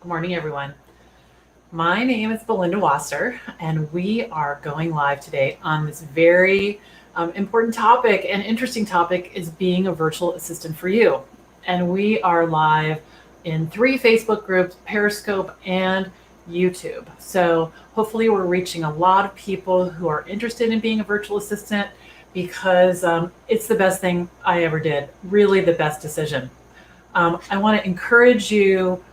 Good morning, everyone. My name is Belinda Wasser, and we are going live today on this very important topic and interesting topic is being a virtual assistant for you. And we are live in 3 Facebook groups, Periscope and YouTube. So hopefully we're reaching a lot of people who are interested in being a virtual assistant because it's the best thing I ever did, really the best decision. I want to encourage you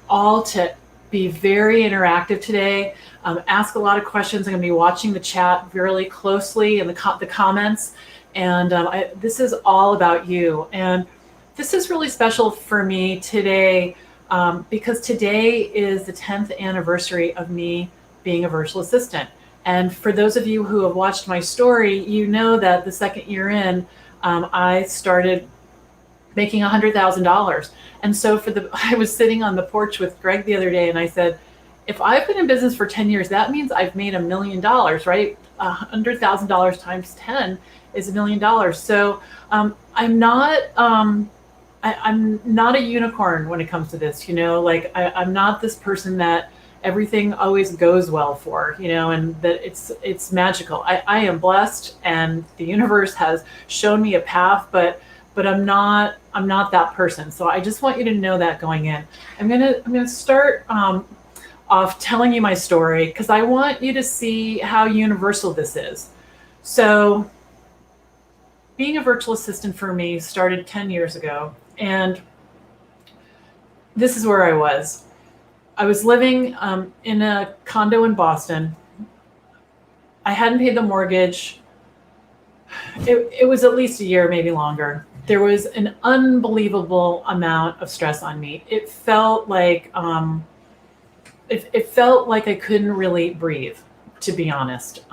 all to be very interactive today. Ask a lot of questions. I'm going to be watching the chat really closely and the comments. And this is all about you. And this is really special for me today because today is the 10th anniversary of me being a virtual assistant. And for those of you who have watched my story, you know that the second year in, I started making $100,000. And so I was sitting on the porch with Greg the other day and I said, if I've been in business for 10 years, that means I've made $1 million, right? $100,000 times 10 is $1 million. So I'm not a unicorn when it comes to this, like I'm not this person that everything always goes well for, and that it's magical. I am blessed and the universe has shown me a path, but I'm not that person. So I just want you to know that going in. I'm gonna start off telling you my story because I want you to see how universal this is. So being a virtual assistant for me started 10 years ago, and this is where I was. I was living in a condo in Boston. I hadn't paid the mortgage. It was at least a year, maybe longer. There was an unbelievable amount of stress on me. It felt like I couldn't really breathe, to be honest.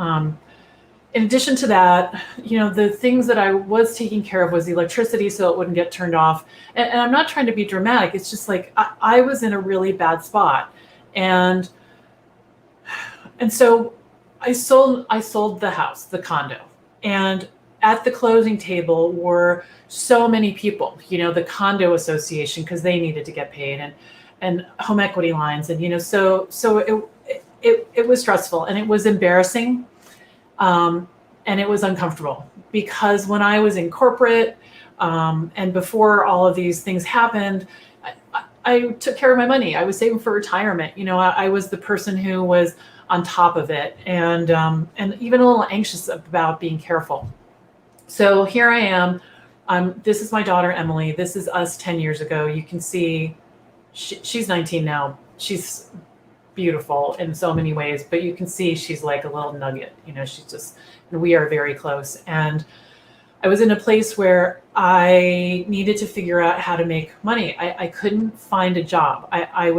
In addition to that, the things that I was taking care of was the electricity so it wouldn't get turned off. And I'm not trying to be dramatic. It's just like I was in a really bad spot. And so I sold the house, the condo. And at the closing table were so many people, the condo association, because they needed to get paid, and home equity lines. And, so it was stressful and it was embarrassing. And it was uncomfortable because when I was in corporate and before all of these things happened, I took care of my money. I was saving for retirement. I was the person who was on top of it and even a little anxious about being careful. So here I am. This is my daughter, Emily. This is us 10 years ago. You can see she's 19 now. She's beautiful in so many ways, but you can see she's like a little nugget. We are very close. And I was in a place where I needed to figure out how to make money. I couldn't find a job. I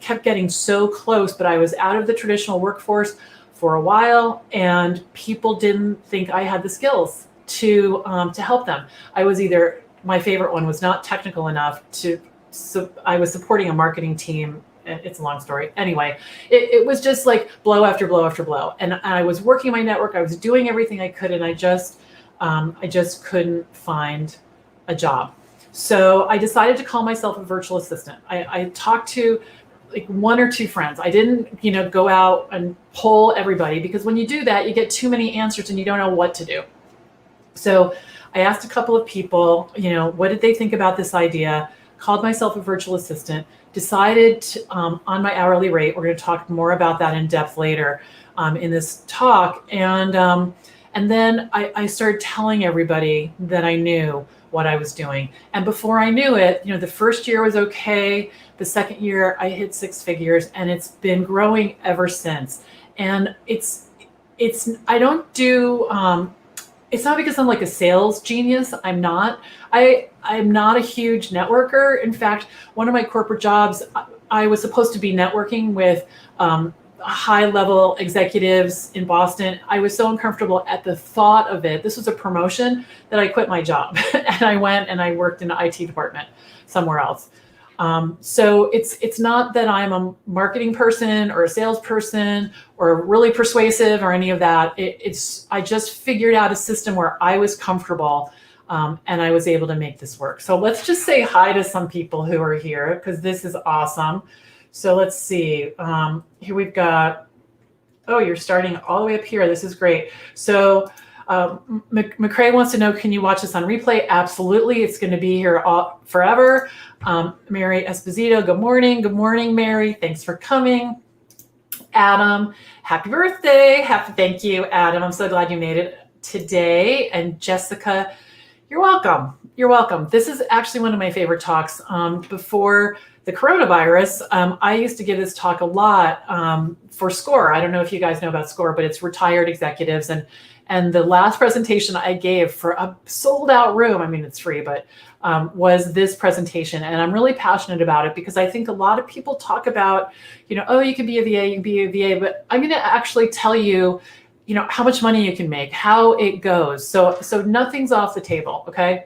kept getting so close, but I was out of the traditional workforce for a while, and people didn't think I had the skills to help them. My favorite one was not technical enough so I was supporting a marketing team. It's a long story. Anyway, it was just like blow after blow after blow. And I was working my network. I was doing everything I could, and I just couldn't find a job. So I decided to call myself a virtual assistant. I talked to like 1 or 2 friends. I didn't, go out and poll everybody, because when you do that, you get too many answers and you don't know what to do. So I asked a couple of people, what did they think about this idea? Called myself a virtual assistant, decided on my hourly rate. We're going to talk more about that in depth later in this talk. And then I started telling everybody that I knew what I was doing. And before I knew it, the first year was okay. The second year I hit 6 figures, and it's been growing ever since. And I don't do, it's not because I'm like a sales genius. I'm not. I'm not a huge networker. In fact, one of my corporate jobs, I was supposed to be networking with high-level executives in Boston. I was so uncomfortable at the thought of it. This was a promotion that I quit my job and I went and I worked in the IT department somewhere else. So it's not that I'm a marketing person or a salesperson or really persuasive or any of that. I just figured out a system where I was comfortable And I was able to make this work. So let's just say hi to some people who are here because this is awesome. So let's see. Here we've got, oh, you're starting all the way up here. This is great. So McCrae wants to know, can you watch this on replay? Absolutely. It's going to be here forever. Mary Esposito, good morning. Good morning, Mary. Thanks for coming. Adam, happy birthday. Thank you, Adam. I'm so glad you made it today. And Jessica, you're welcome. You're welcome. This is actually one of my favorite talks. Before the coronavirus, I used to give this talk a lot for SCORE. I don't know if you guys know about SCORE, but it's retired executives. And the last presentation I gave for a sold out room, I mean, it's free, but was this presentation. And I'm really passionate about it because I think a lot of people talk about, oh, you can be a VA, you can be a VA, but I'm going to actually tell you, how much money you can make, how it goes. So nothing's off the table. Okay.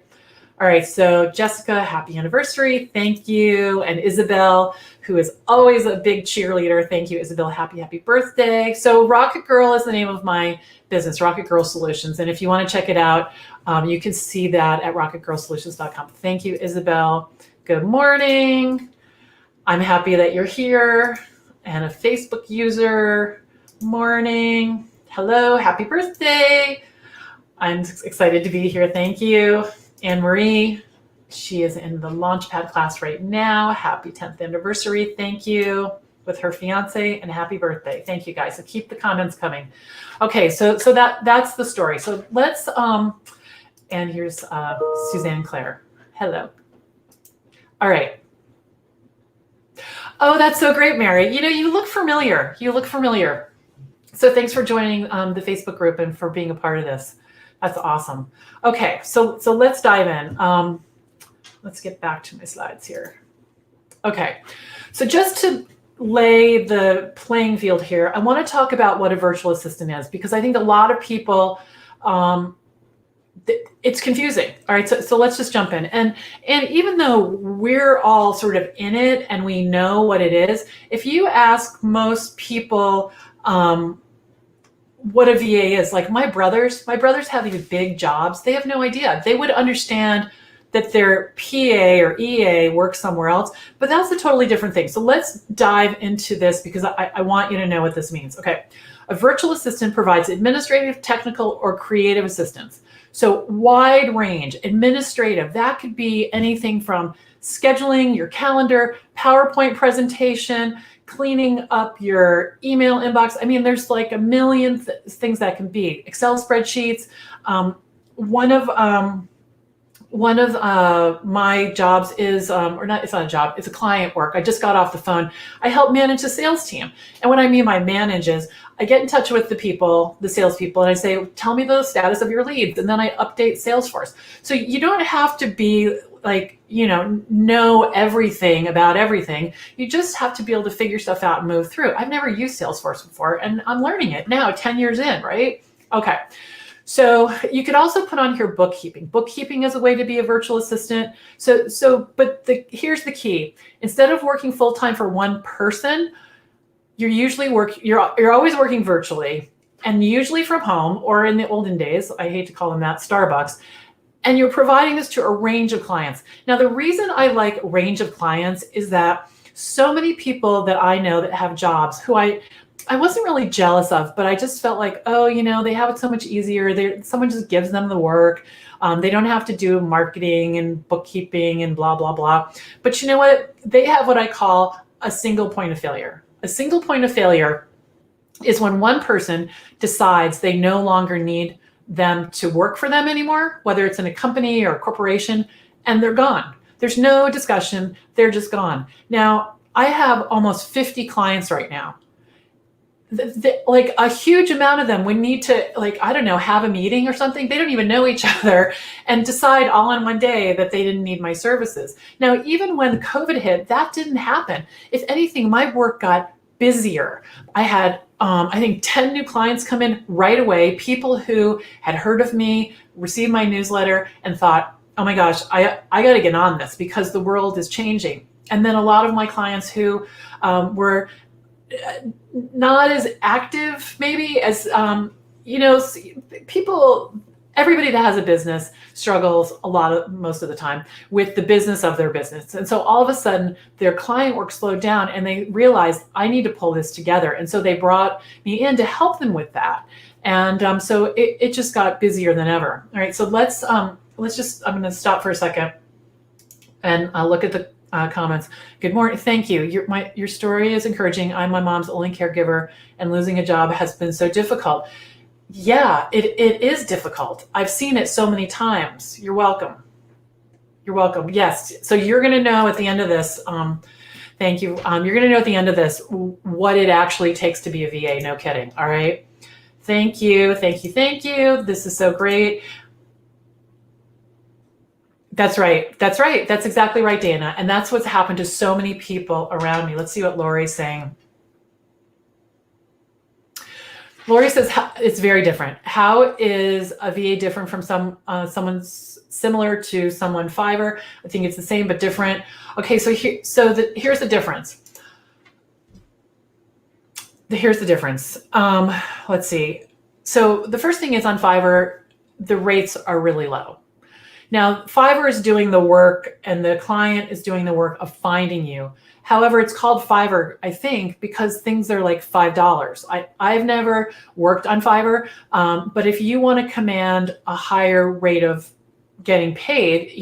All right. So Jessica, happy anniversary. Thank you. And Isabel, who is always a big cheerleader. Thank you, Isabel. Happy birthday. So Rocket Girl is the name of my business, Rocket Girl Solutions. And if you want to check it out, you can see that at rocketgirlsolutions.com. Thank you, Isabel. Good morning. I'm happy that you're here. And a Facebook user. Morning. Hello. Happy birthday. I'm excited to be here. Thank you. Anne Marie, she is in the Launchpad class right now. Happy 10th anniversary. Thank you. With her fiance, and happy birthday. Thank you, guys. So keep the comments coming. Okay, so that's the story. So let's and here's Suzanne Claire. Hello. All right. Oh, that's so great, Mary. You look familiar. You look familiar. So thanks for joining the Facebook group and for being a part of this. That's awesome. Okay, so let's dive in. Let's get back to my slides here. Okay, so just to lay the playing field here, I want to talk about what a virtual assistant is because I think a lot of people, it's confusing. All right, so let's just jump in. And even though we're all sort of in it and we know what it is, if you ask most people, what a VA is, like my brothers have these big jobs. They have no idea. They would understand that their PA or EA works somewhere else, but that's a totally different thing. So let's dive into this because I want you to know what this means. Okay, a virtual assistant provides administrative, technical, or creative assistance. So wide range, administrative, that could be anything from scheduling your calendar, PowerPoint presentation, cleaning up your email inbox. I mean, there's like a million things that can be. Excel spreadsheets. One of my jobs is, or not, it's not a job, it's a client work. I just got off the phone. I help manage a sales team. And what I mean by manage is I get in touch with the people, the salespeople, and I say, tell me the status of your leads. And then I update Salesforce. So you don't have to be like, know everything about everything. You just have to be able to figure stuff out and move through. I've never used Salesforce before, and I'm learning it now, 10 years in, right? Okay. So you could also put on here bookkeeping. Bookkeeping is a way to be a virtual assistant. But here's the key. Instead of working full-time for one person, you're always working virtually and usually from home, or in the olden days, I hate to call them that, Starbucks. And you're providing this to a range of clients. Now, the reason I like range of clients is that so many people that I know that have jobs who I wasn't really jealous of, but I just felt like, oh, they have it so much easier. Someone just gives them the work. They don't have to do marketing and bookkeeping and blah, blah, blah. But you know what? They have what I call a single point of failure. A single point of failure is when one person decides they no longer need them to work for them anymore, whether it's in a company or a corporation, and they're gone. There's no discussion. They're just gone. Now, I have almost 50 clients right now. Like a huge amount of them would need to, have a meeting or something. They don't even know each other and decide all in one day that they didn't need my services. Now, even when COVID hit, that didn't happen. If anything, my work got busier. I had, I think 10 new clients come in right away, people who had heard of me, received my newsletter and thought, oh my gosh, I got to get on this because the world is changing. And then a lot of my clients who were not as active maybe as, people, everybody that has a business struggles most of the time with the business of their business. And so all of a sudden their client work slowed down and they realized I need to pull this together. And so they brought me in to help them with that. And so it just got busier than ever. All right, so let's just, I'm going to stop for a second and look at the comments. Good morning. Thank you. Your story is encouraging. I'm my mom's only caregiver and losing a job has been so difficult. Yeah, it is difficult. I've seen it so many times. You're welcome. You're welcome. Yes. So you're going to know at the end of this, thank you. You're going to know at the end of this what it actually takes to be a VA. No kidding. All right. Thank you. Thank you. Thank you. This is so great. That's right. That's right. That's exactly right, Dana. And that's what's happened to so many people around me. Let's see what Lori's saying. Lori says it's very different. How is a VA different from someone similar to someone Fiverr? I think it's the same but different. Okay, so here's the difference. Here's the difference. Let's see. So the first thing is on Fiverr, the rates are really low. Now, Fiverr is doing the work and the client is doing the work of finding you. However, it's called Fiverr, I think, because things are like $5. I've never worked on Fiverr, but if you want to command a higher rate of getting paid,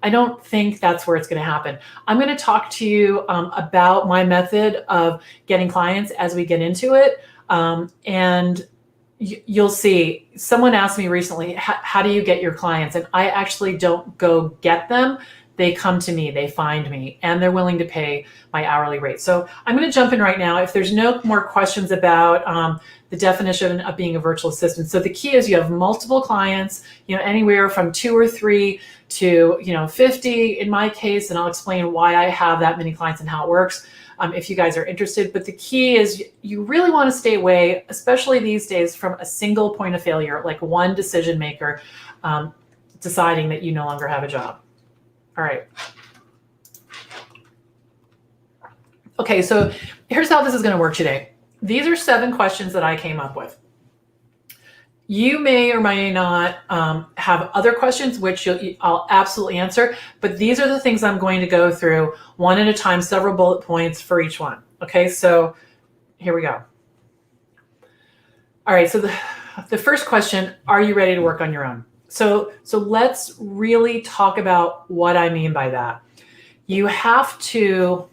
I don't think that's where it's going to happen. I'm going to talk to you about my method of getting clients as we get into it. And you'll see. Someone asked me recently, how do you get your clients? And I actually don't go get them. They come to me, they find me, and they're willing to pay my hourly rate. So I'm going to jump in right now. If there's no more questions about the definition of being a virtual assistant. So the key is you have multiple clients, anywhere from 2 or 3 to 50 in my case, and I'll explain why I have that many clients and how it works if you guys are interested. But the key is you really want to stay away, especially these days, from a single point of failure, like one decision maker deciding that you no longer have a job. All right. Okay, so here's how this is going to work today. These are 7 questions that I came up with. You may or may not have other questions, which I'll absolutely answer, but these are the things I'm going to go through one at a time, several bullet points for each one. Okay, so here we go. All right, so the first question, are you ready to work on your own? So let's really talk about what I mean by that. You have to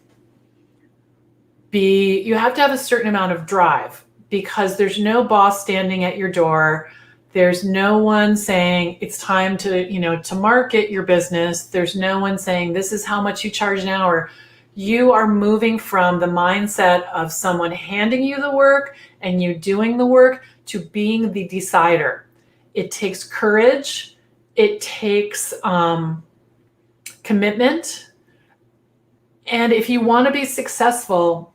have a certain amount of drive, because there's no boss standing at your door. There's no one saying it's time to market your business. There's no one saying this is how much you charge an hour. You are moving from the mindset of someone handing you the work and you doing the work to being the decider. It takes courage. It takes commitment. And if you want to be successful,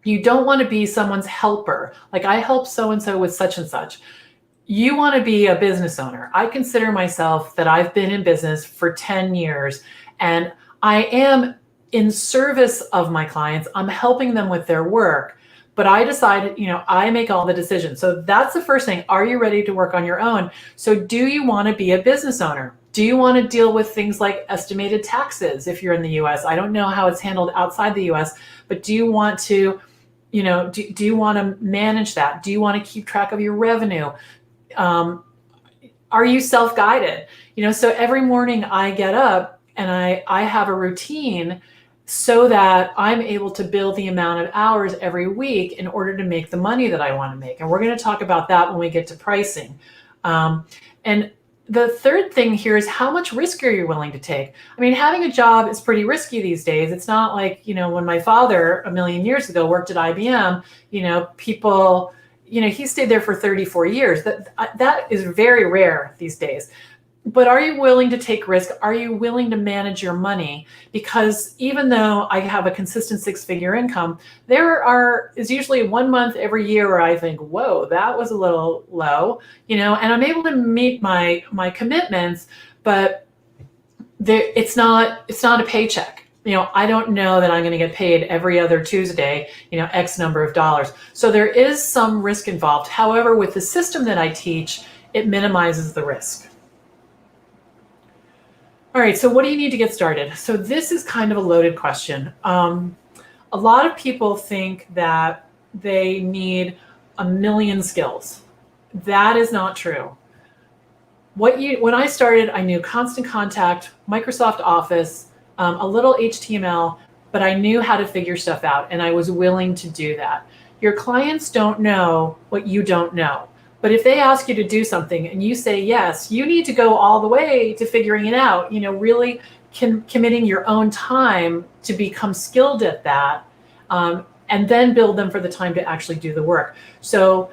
you don't want to be someone's helper. Like, I help so-and-so with such and such. You want to be a business owner. I consider myself that I've been in business for 10 years and I am in service of my clients. I'm helping them with their work, but I decided, I make all the decisions. So that's the first thing. Are you ready to work on your own? So do you want to be a business owner? Do you want to deal with things like estimated taxes if you're in the US? I don't know how it's handled outside the US, but do you want to, do you want to manage that? Do you want to keep track of your revenue? Are you self-guided? So every morning I get up and I have a routine so that I'm able to build the amount of hours every week in order to make the money that I want to make. And we're going to talk about that when we get to pricing. And the third thing here is how much risk are you willing to take? I mean, having a job is pretty risky these days. It's not like, when my father a million years ago worked at IBM, people, he stayed there for 34 years. That is very rare these days. But are you willing to take risk? Are you willing to manage your money? Because even though I have a consistent 6-figure income, there is usually 1 month every year where I think, whoa, that was a little low, and I'm able to meet my commitments, but it's not a paycheck. I don't know that I'm going to get paid every other Tuesday, X number of dollars. So there is some risk involved. However, with the system that I teach, it minimizes the risk. All right, so what do you need to get started? So this is kind of a loaded question. A lot of people think that they need a million skills. That is not true. When I started, I knew Constant Contact, Microsoft Office, a little HTML, but I knew how to figure stuff out, and I was willing to do that. Your clients don't know what you don't know. But if they ask you to do something and you say yes, you need to go all the way to figuring it out, really committing your own time to become skilled at that, and then build them for the time to actually do the work. So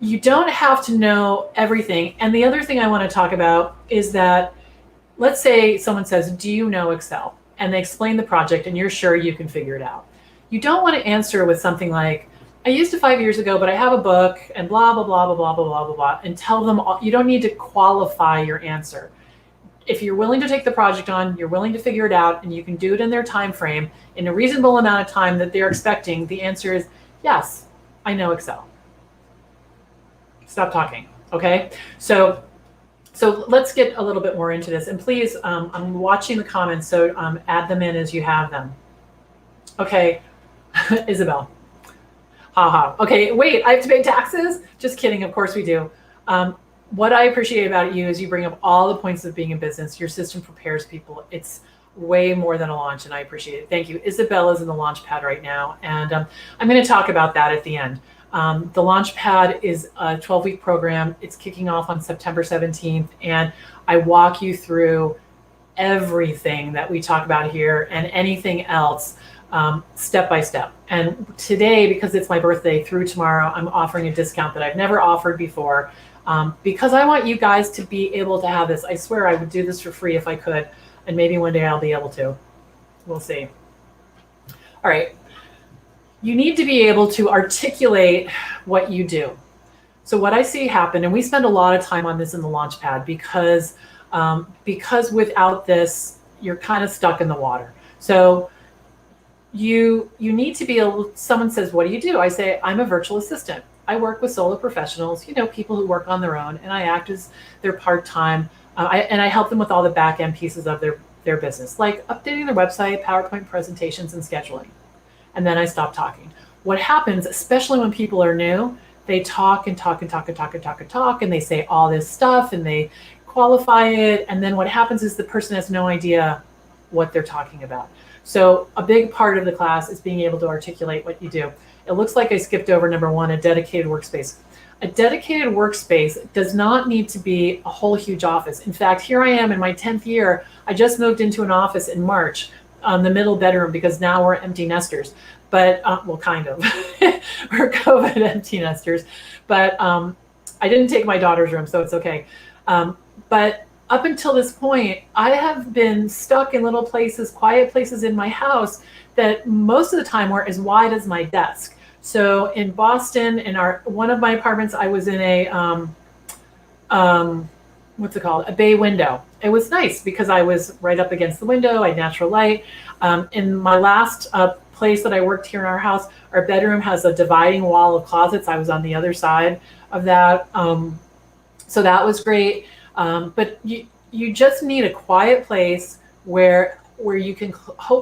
you don't have to know everything. And the other thing I want to talk about is that, let's say someone says, do you know Excel? And they explain the project and you're sure you can figure it out. You don't want to answer with something like, I used it 5 years ago, but I have a book and blah, blah, blah, blah, blah, blah, blah, blah, blah, and tell them you don't need to qualify your answer. If you're willing to take the project on, you're willing to figure it out, and you can do it in their time frame in a reasonable amount of time that they're expecting, the answer is, yes, I know Excel. Stop talking, okay? So let's get a little bit more into this. And please, I'm watching the comments, so add them in as you have them. Okay, Isabel. Haha. Okay, wait, I have to pay taxes? Just kidding, of course we do. What I appreciate about you is you bring up all the points of being in business. Your system prepares people. It's way more than a launch, and I appreciate it. Thank you. Isabella's in the launch pad right now, and I'm going to talk about that at the end. The launch pad is a 12-week program. It's kicking off on September 17th, and I walk you through everything that we talk about here and anything else step by step. And today, because it's my birthday through tomorrow, I'm offering a discount that I've never offered before, because I want you guys to be able to have this. I swear I would do this for free if I could, and maybe one day I'll be able to. We'll see. All right. You need to be able to articulate what you do. So what I see happen, and we spend a lot of time on this in the launch pad because without this, you're kind of stuck in the water. So you need to be able, someone says, what do you do? I say, I'm a virtual assistant. I work with solo professionals, people who work on their own, and I act as their part-time, and I help them with all the back-end pieces of their business, like updating their website, PowerPoint presentations, and scheduling. And then I stop talking. What happens, especially when people are new, they talk and talk and talk and talk and talk and talk, and they say all this stuff and they qualify it. And then what happens is the person has no idea what they're talking about. So a big part of the class is being able to articulate what you do. It looks like I skipped over number one, a dedicated workspace. A dedicated workspace does not need to be a whole huge office. In fact, here I am in my 10th year. I just moved into an office in March, the middle bedroom, because now we're empty nesters. But, well, kind of. We're COVID empty nesters. But I didn't take my daughter's room, so it's okay. But up until this point, I have been stuck in little places, quiet places in my house that most of the time were as wide as my desk. So in Boston, in one of my apartments, I was in a, what's it called? A bay window. It was nice because I was right up against the window. I had natural light. In my last place that I worked here in our house, our bedroom has a dividing wall of closets. I was on the other side of that. So that was great. But you just need a quiet place where you can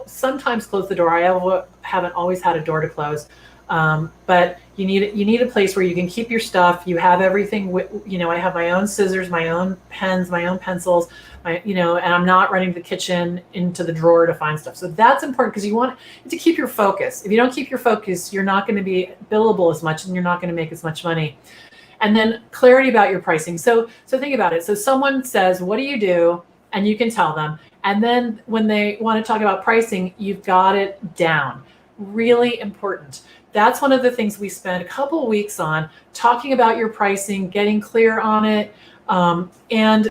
sometimes close the door. I haven't always had a door to close. But you need a place where you can keep your stuff. You have everything. I have my own scissors, my own pens, my own pencils, and I'm not running the kitchen into the drawer to find stuff. So that's important because you want to keep your focus. If you don't keep your focus, you're not going to be billable as much, and you're not going to make as much money. And then clarity about your pricing. So think about it. So someone says, what do you do? And you can tell them. And then when they want to talk about pricing, you've got it down. Really important. That's one of the things we spend a couple of weeks on, talking about your pricing, getting clear on it, and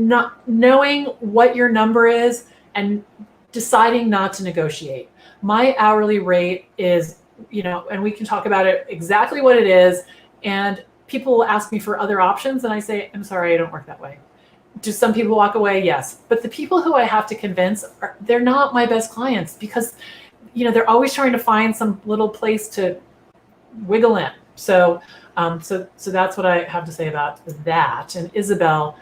not knowing what your number is and deciding not to negotiate. My hourly rate is, and we can talk about it exactly what it is. And people will ask me for other options, and I say, I'm sorry, I don't work that way. Do some people walk away? Yes. But the people who I have to convince, they're not my best clients because, they're always trying to find some little place to wiggle in. So that's what I have to say about that. And Isabel,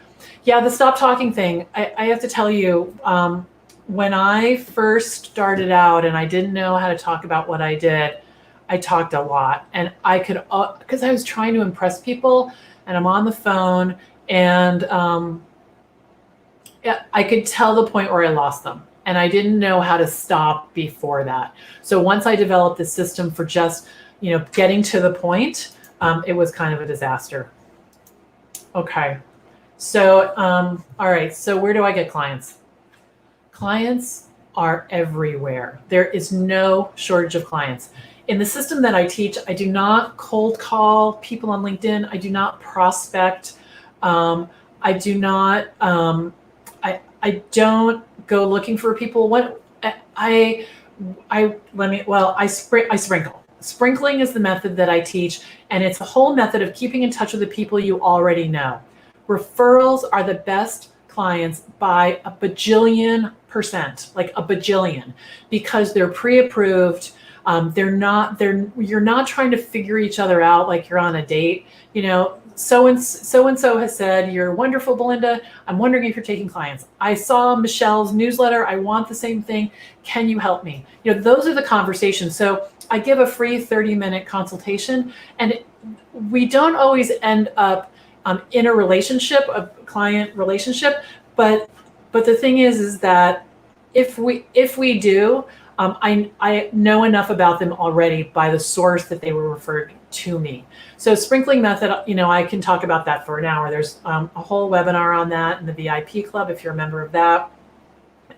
yeah, the stop talking thing. I have to tell you, when I first started out and I didn't know how to talk about what I did, I talked a lot, and I could, because I was trying to impress people, and I'm on the phone, and I could tell the point where I lost them, and I didn't know how to stop before that. So once I developed the system for just, getting to the point, it was kind of a disaster. Okay. So, all right. So where do I get clients? Clients are everywhere. There is no shortage of clients. In the system that I teach, I do not cold call people on LinkedIn. I do not prospect. I do not. I don't go looking for people. I sprinkle. Sprinkling is the method that I teach, and it's a whole method of keeping in touch with the people you already know. Referrals are the best clients by a bajillion%, like a bajillion, because they're pre-approved. You're not trying to figure each other out like you're on a date. So and so has said, "You're wonderful, Belinda. I'm wondering if you're taking clients. I saw Michelle's newsletter. I want the same thing. Can you help me?" Those are the conversations. So I give a free 30-minute consultation, and we don't always end up in a relationship, a client relationship, but the thing is that if we do, I know enough about them already by the source that they were referred to me. So sprinkling method, I can talk about that for an hour. There's a whole webinar on that in the VIP club if you're a member of that.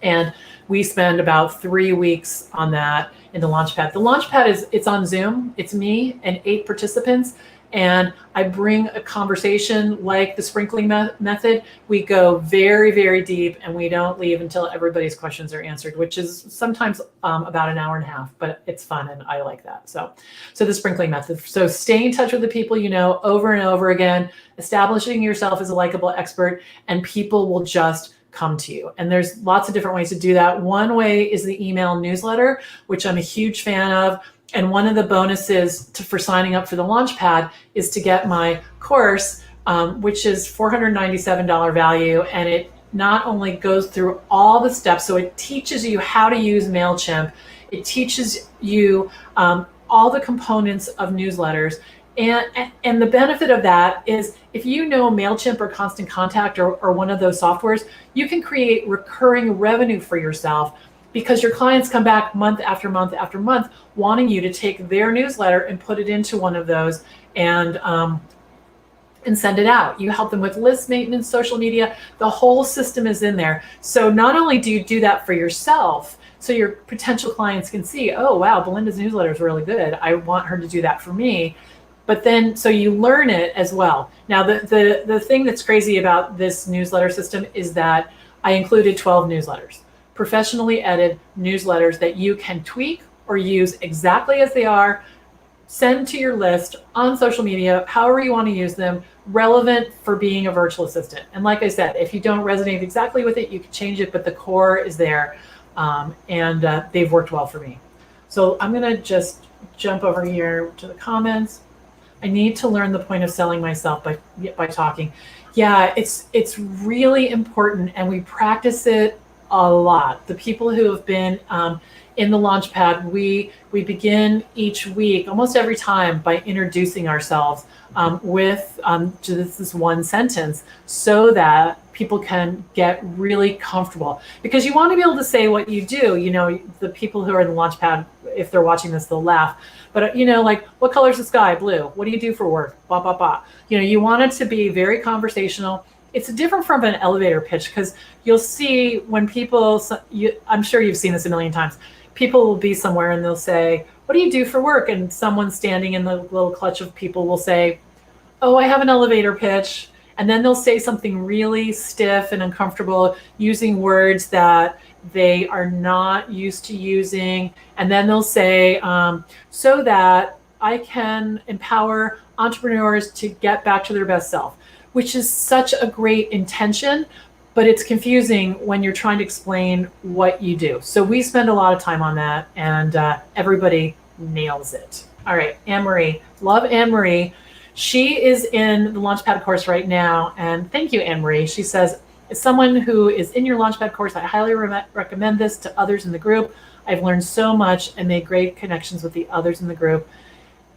And we spend about 3 weeks on that in the Launchpad. The Launchpad it's on Zoom. It's me and 8 participants. And I bring a conversation like the sprinkling method. We go very, very deep, and we don't leave until everybody's questions are answered, which is sometimes about an hour and a half, but it's fun and I like that. So the sprinkling method. So stay in touch with the people over and over again, establishing yourself as a likable expert, and people will just come to you. And there's lots of different ways to do that. One way is the email newsletter, which I'm a huge fan of. And one of the bonuses for signing up for the Launchpad is to get my course, which is $497 value. And it not only goes through all the steps, so it teaches you how to use MailChimp. It teaches you all the components of newsletters. And the benefit of that is if you know MailChimp or Constant Contact or one of those softwares, you can create recurring revenue for yourself, because your clients come back month after month after month wanting you to take their newsletter and put it into one of those and send it out. You help them with list maintenance, social media. The whole system is in there. So not only do you do that for yourself, so your potential clients can see, oh, wow, Belinda's newsletter is really good. I want her to do that for me. But then, so you learn it as well. Now, the thing that's crazy about this newsletter system is that I included 12 newsletters. Professionally edited newsletters that you can tweak or use exactly as they are, send to your list on social media, however you want to use them, relevant for being a virtual assistant. And like I said, if you don't resonate exactly with it, you can change it, but the core is there, and they've worked well for me. So I'm going to just jump over here to the comments. I need to learn the point of selling myself by talking. Yeah, it's really important, and we practice it a lot. The people who have been in the Launchpad, we begin each week, almost every time, by introducing ourselves with just this one sentence, so that people can get really comfortable. Because you want to be able to say what you do. The people who are in the Launchpad, if they're watching this, they'll laugh. But like, what color's the sky? Blue. What do you do for work? Blah, blah, blah. You want it to be very conversational. It's different from an elevator pitch, because you'll see when people, I'm sure you've seen this a million times, people will be somewhere and they'll say, what do you do for work? And someone standing in the little clutch of people will say, oh, I have an elevator pitch. And then they'll say something really stiff and uncomfortable, using words that they are not used to using. And then they'll say, so that I can empower entrepreneurs to get back to their best self, which is such a great intention, but it's confusing when you're trying to explain what you do. So we spend a lot of time on that, and everybody nails it. All right, Anne-Marie. Love Anne-Marie. She is in the Launchpad course right now. And thank you, Anne-Marie. She says, as someone who is in your Launchpad course, I highly recommend this to others in the group. I've learned so much and made great connections with the others in the group.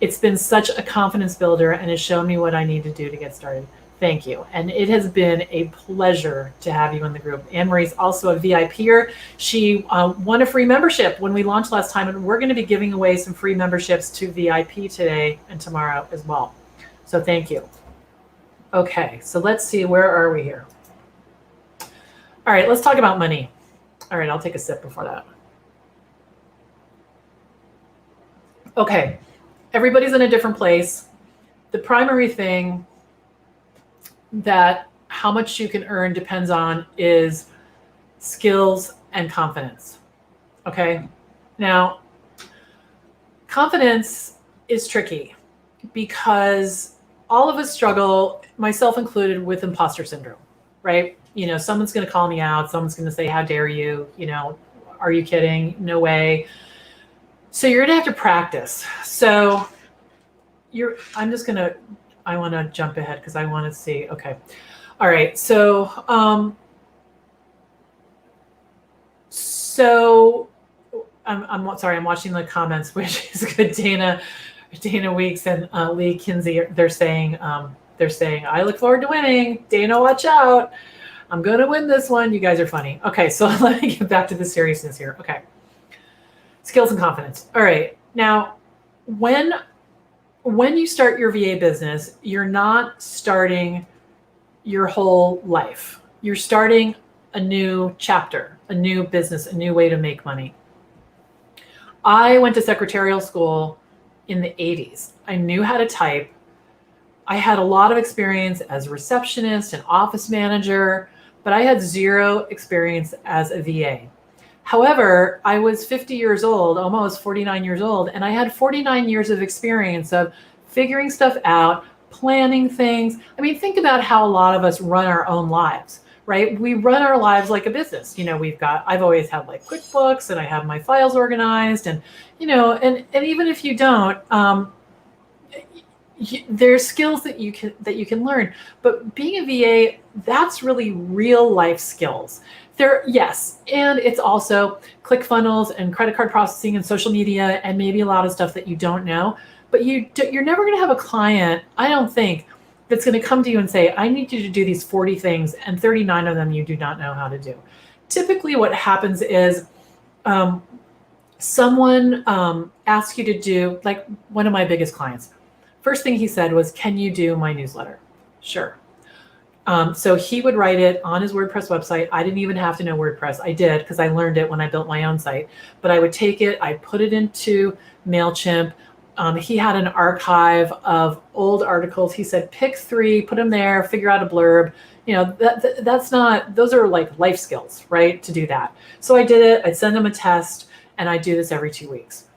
It's been such a confidence builder and has shown me what I need to do to get started. Thank you. And it has been a pleasure to have you in the group. Anne-Marie's also a VIPer. She won a free membership when we launched last time, and we're going to be giving away some free memberships to VIP today and tomorrow as well. So thank you. Okay, so let's see, where are we here? All right, let's talk about money. All right, I'll take a sip before that. Okay, everybody's in a different place. The primary thing that how much you can earn depends on is skills and confidence. Okay. Now, confidence is tricky because all of us struggle, myself included, with imposter syndrome, right? You know, someone's going to call me out. Someone's going to say, how dare you? You know, are you kidding? No way. So you're going to have to practice. So I want to jump ahead because I want to see. Okay. All right. So, I'm sorry. I'm watching the comments, which is good. Dana Weeks and Lee Kinsey, they're saying, I look forward to winning. Dana, watch out. I'm going to win this one. You guys are funny. Okay. So let me get back to the seriousness here. Okay. Skills and confidence. All right. Now, when you start your VA business, you're not starting your whole life. You're starting a new chapter, a new business, a new way to make money. I went to secretarial school in the 80s. I knew how to type. I had a lot of experience as a receptionist and office manager, but I had zero experience as a VA. However, I was 50 years old, almost 49 years old, and I had 49 years of experience of figuring stuff out, planning things. I mean, think about how a lot of us run our own lives, right? We run our lives like a business. You know, I've always had like QuickBooks, and I have my files organized, and, you know, and even if you don't, there's skills that you can learn. But being a VA, that's really real life skills. Yes, and it's also ClickFunnels and credit card processing and social media and maybe a lot of stuff that you don't know. But you're never going to have a client, I don't think, that's going to come to you and say, I need you to do these 40 things, and 39 of them you do not know how to do. Typically what happens is someone asks you to do, like one of my biggest clients. First thing he said was, can you do my newsletter? Sure. So he would write it on his WordPress website. I didn't even have to know WordPress. I did because I learned it when I built my own site. But I would take it, I'd put it into MailChimp. He had an archive of old articles. He said, pick 3, put them there, figure out a blurb. You know, those are like life skills, right? To do that. So I did it. I'd send him a test, and I do this every 2 weeks.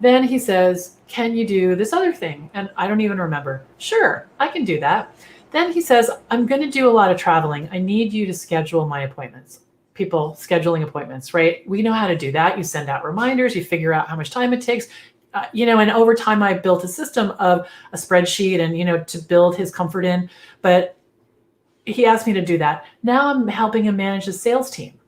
Then he says, can you do this other thing? And I don't even remember. Sure, I can do that. Then he says, I'm going to do a lot of traveling. I need you to schedule my appointments. People scheduling appointments, right? We know how to do that. You send out reminders, you figure out how much time it takes. And over time I built a system of a spreadsheet and, to build his comfort in. But he asked me to do that. Now I'm helping him manage his sales team.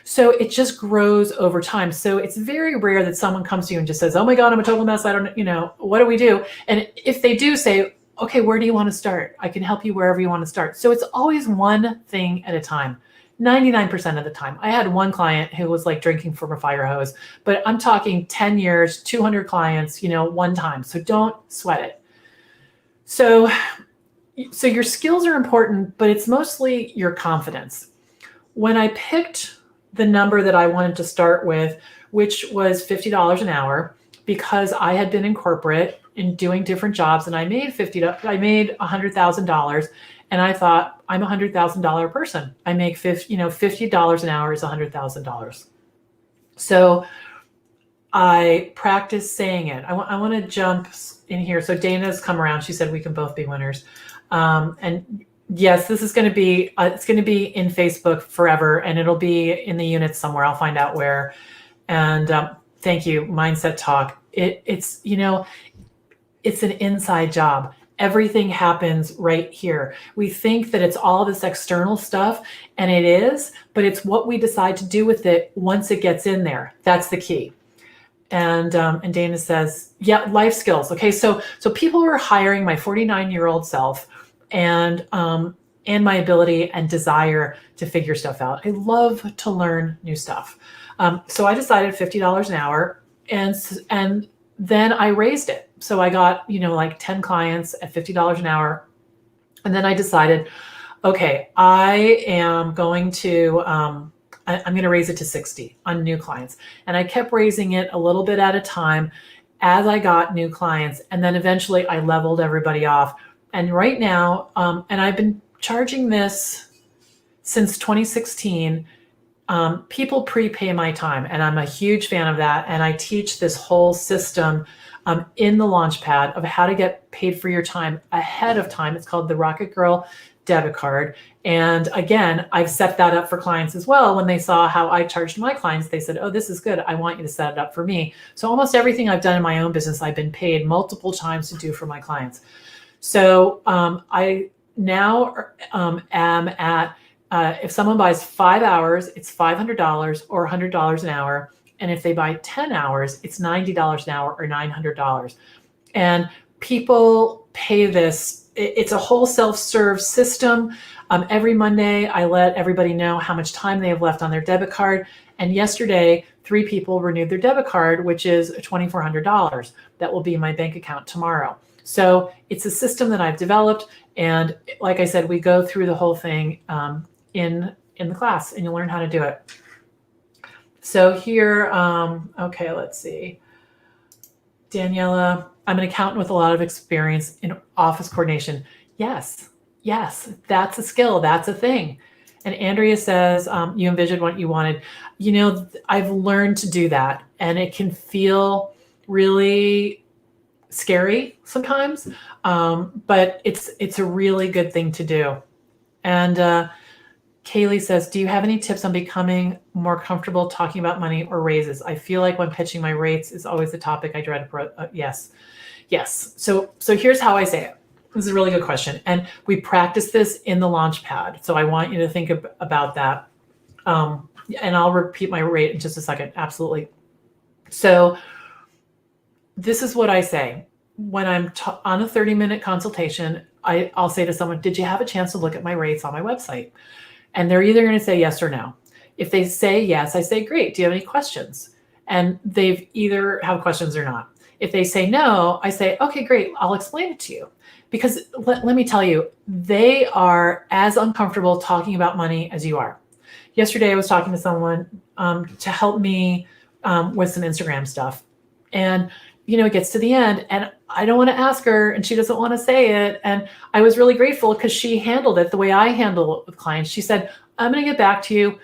So it just grows over time. So it's very rare that someone comes to you and just says, oh my God, I'm a total mess. I don't, what do we do? And if they do say, okay, where do you want to start? I can help you wherever you want to start. So it's always one thing at a time. 99% of the time. I had one client who was like drinking from a fire hose, but I'm talking 10 years, 200 clients, one time. So don't sweat it. So your skills are important, but it's mostly your confidence. When I picked the number that I wanted to start with, which was $50 an hour, because I had been in corporate and doing different jobs, and I made $100,000, and I thought, I'm a $100,000 person. I make $50 an hour is $100,000. So I practiced saying it. I want to jump in here. So Dana's come around. She said we can both be winners. And yes, this is going to be it's going to be in Facebook forever, and it'll be in the units somewhere. I'll find out where. And thank you, Mindset Talk. It's it's an inside job. Everything happens right here. We think that it's all this external stuff, and it is, but it's what we decide to do with it once it gets in there. That's the key. And Dana says, yeah, life skills. Okay, so people were hiring my 49-year-old self, and my ability and desire to figure stuff out. I love to learn new stuff. So I decided $50 an hour, and then I raised it. So I got, like 10 clients at $50 an hour. And then I decided, okay, I am going to, I'm going to raise it to 60 on new clients. And I kept raising it a little bit at a time as I got new clients. And then eventually I leveled everybody off. And right now, and I've been charging this since 2016. People prepay my time, and I'm a huge fan of that. And I teach this whole system in the Launchpad of how to get paid for your time ahead of time. It's called the Rocket Girl debit card. And again, I've set that up for clients as well. When they saw how I charged my clients, they said, oh, this is good. I want you to set it up for me. So almost everything I've done in my own business, I've been paid multiple times to do for my clients. So I now am at, if someone buys 5 hours, it's $500 or $100 an hour. And if they buy 10 hours, it's $90 an hour or $900. And people pay this. It's a whole self-serve system. Every Monday, I let everybody know how much time they have left on their debit card. And yesterday, 3 people renewed their debit card, which is $2,400. That will be in my bank account tomorrow. So it's a system that I've developed. And like I said, we go through the whole thing in the class, and you'll learn how to do it. So here, okay, let's see. Daniela, I'm an accountant with a lot of experience in office coordination. Yes, that's a skill. That's a thing. And Andrea says, you envisioned what you wanted. I've learned to do that, and it can feel really scary sometimes, but it's a really good thing to do. And Kaylee says, do you have any tips on becoming more comfortable talking about money or raises? I feel like when pitching my rates is always the topic I dread. Yes. So here's how I say it. This is a really good question. And we practice this in the Launchpad. So I want you to think about that. And I'll repeat my rate in just a second. Absolutely. So this is what I say. When I'm on a 30-minute consultation, I'll say to someone, did you have a chance to look at my rates on my website? And they're either going to say yes or no. If they say yes, I say, great. Do you have any questions? And they've either have questions or not. If they say no, I say, okay, great. I'll explain it to you. Because let me tell you, they are as uncomfortable talking about money as you are. Yesterday, I was talking to someone to help me with some Instagram stuff. And it gets to the end, and I don't want to ask her, and she doesn't want to say it. And I was really grateful because she handled it the way I handle it with clients. She said, I'm going to get back to you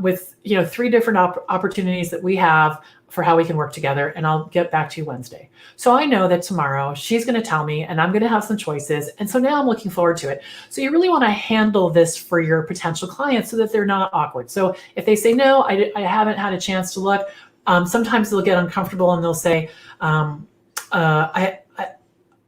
with 3 different opportunities that we have for how we can work together, and I'll get back to you Wednesday. So I know that tomorrow she's going to tell me, and I'm going to have some choices. And so now I'm looking forward to it. So you really want to handle this for your potential clients so that they're not awkward. So if they say, no, I haven't had a chance to look, sometimes they'll get uncomfortable and they'll say,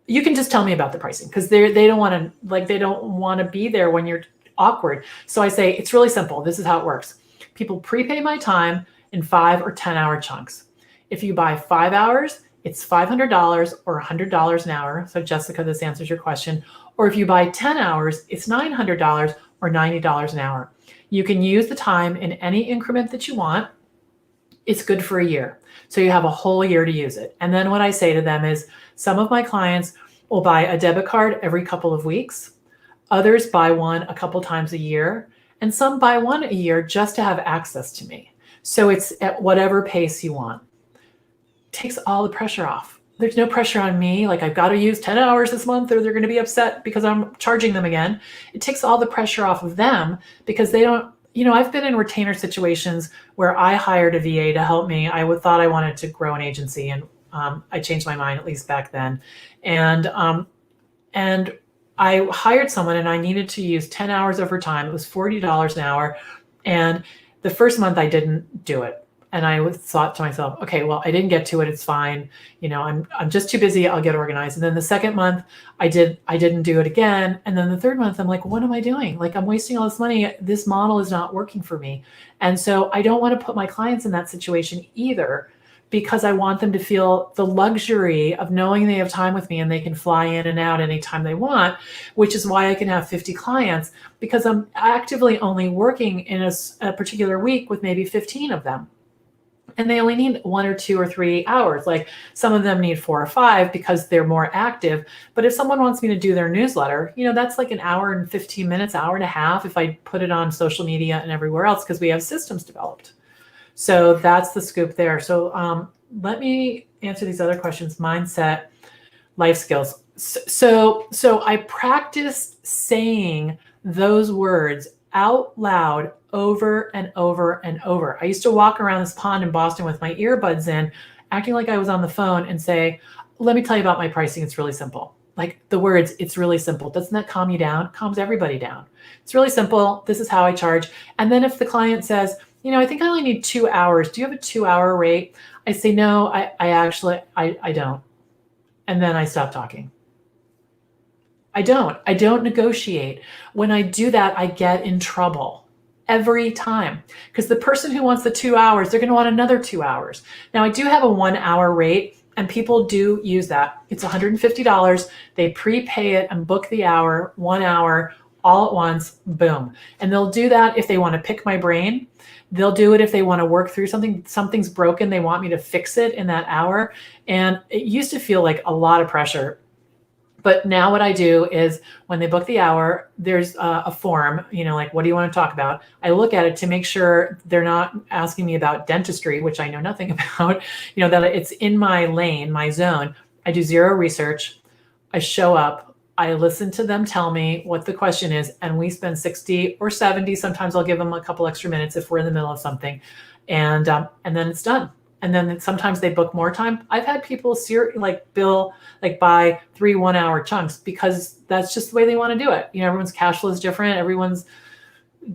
you can just tell me about the pricing, because they don't want to be there when you're awkward. So I say, it's really simple. This is how it works. People prepay my time in 5 or 10 hour chunks. If you buy 5 hours, it's $500 or $100 an hour. So Jessica, this answers your question. Or if you buy 10 hours, it's $900 or $90 an hour. You can use the time in any increment that you want. It's good for a year. So you have a whole year to use it. And then what I say to them is, some of my clients will buy a debit card every couple of weeks. Others buy one a couple times a year. And some buy one a year just to have access to me. So it's at whatever pace you want. It takes all the pressure off. There's no pressure on me. Like, I've got to use 10 hours this month or they're going to be upset because I'm charging them again. It takes all the pressure off of them because they don't, I've been in retainer situations where I hired a VA to help me. I thought I wanted to grow an agency, and I changed my mind, at least back then. And I hired someone, and I needed to use 10 hours overtime. It was $40 an hour. And the first month I didn't do it. And I thought to myself, okay, well, I didn't get to it. It's fine. I'm just too busy. I'll get organized. And then the second month I didn't do it again. And then the third month I'm like, what am I doing? Like, I'm wasting all this money. This model is not working for me. And so I don't want to put my clients in that situation either, because I want them to feel the luxury of knowing they have time with me and they can fly in and out anytime they want, which is why I can have 50 clients, because I'm actively only working in a particular week with maybe 15 of them. And they only need 1 or 2 or 3 hours. Like, some of them need 4 or 5 because they're more active. But if someone wants me to do their newsletter, that's like an hour and 15 minutes, hour and a half if I put it on social media and everywhere else, because we have systems developed. So that's the scoop there. So let me answer these other questions. Mindset, life skills. So I practiced saying those words out loud over and over and over. I used to walk around this pond in Boston with my earbuds in, acting like I was on the phone, and say, let me tell you about my pricing. It's really simple. Like the words, it's really simple. Doesn't that calm you down? It calms everybody down. It's really simple. This is how I charge. And then if the client says, I think I only need 2 hours. Do you have a 2-hour rate? I say, no, I actually don't. And then I stop talking. I don't negotiate. When I do that, I get in trouble every time, because the person who wants the 2 hours, they're going to want another 2 hours. Now, I do have a 1-hour rate, and people do use that. It's $150. They prepay it and book the hour, 1 hour, all at once, boom. And they'll do that if they want to pick my brain. They'll do it if they want to work through something's broken. They want me to fix it in that hour. And it used to feel like a lot of pressure. But now what I do is, when they book the hour, there's a form, like, what do you want to talk about? I look at it to make sure they're not asking me about dentistry, which I know nothing about, that it's in my lane, my zone. I do zero research. I show up. I listen to them tell me what the question is, and we spend 60 or 70. Sometimes I'll give them a couple extra minutes if we're in the middle of something, and then it's done. And then sometimes they book more time. I've had people buy 3 1-hour chunks, because that's just the way they want to do it. Everyone's cash flow is different. Everyone's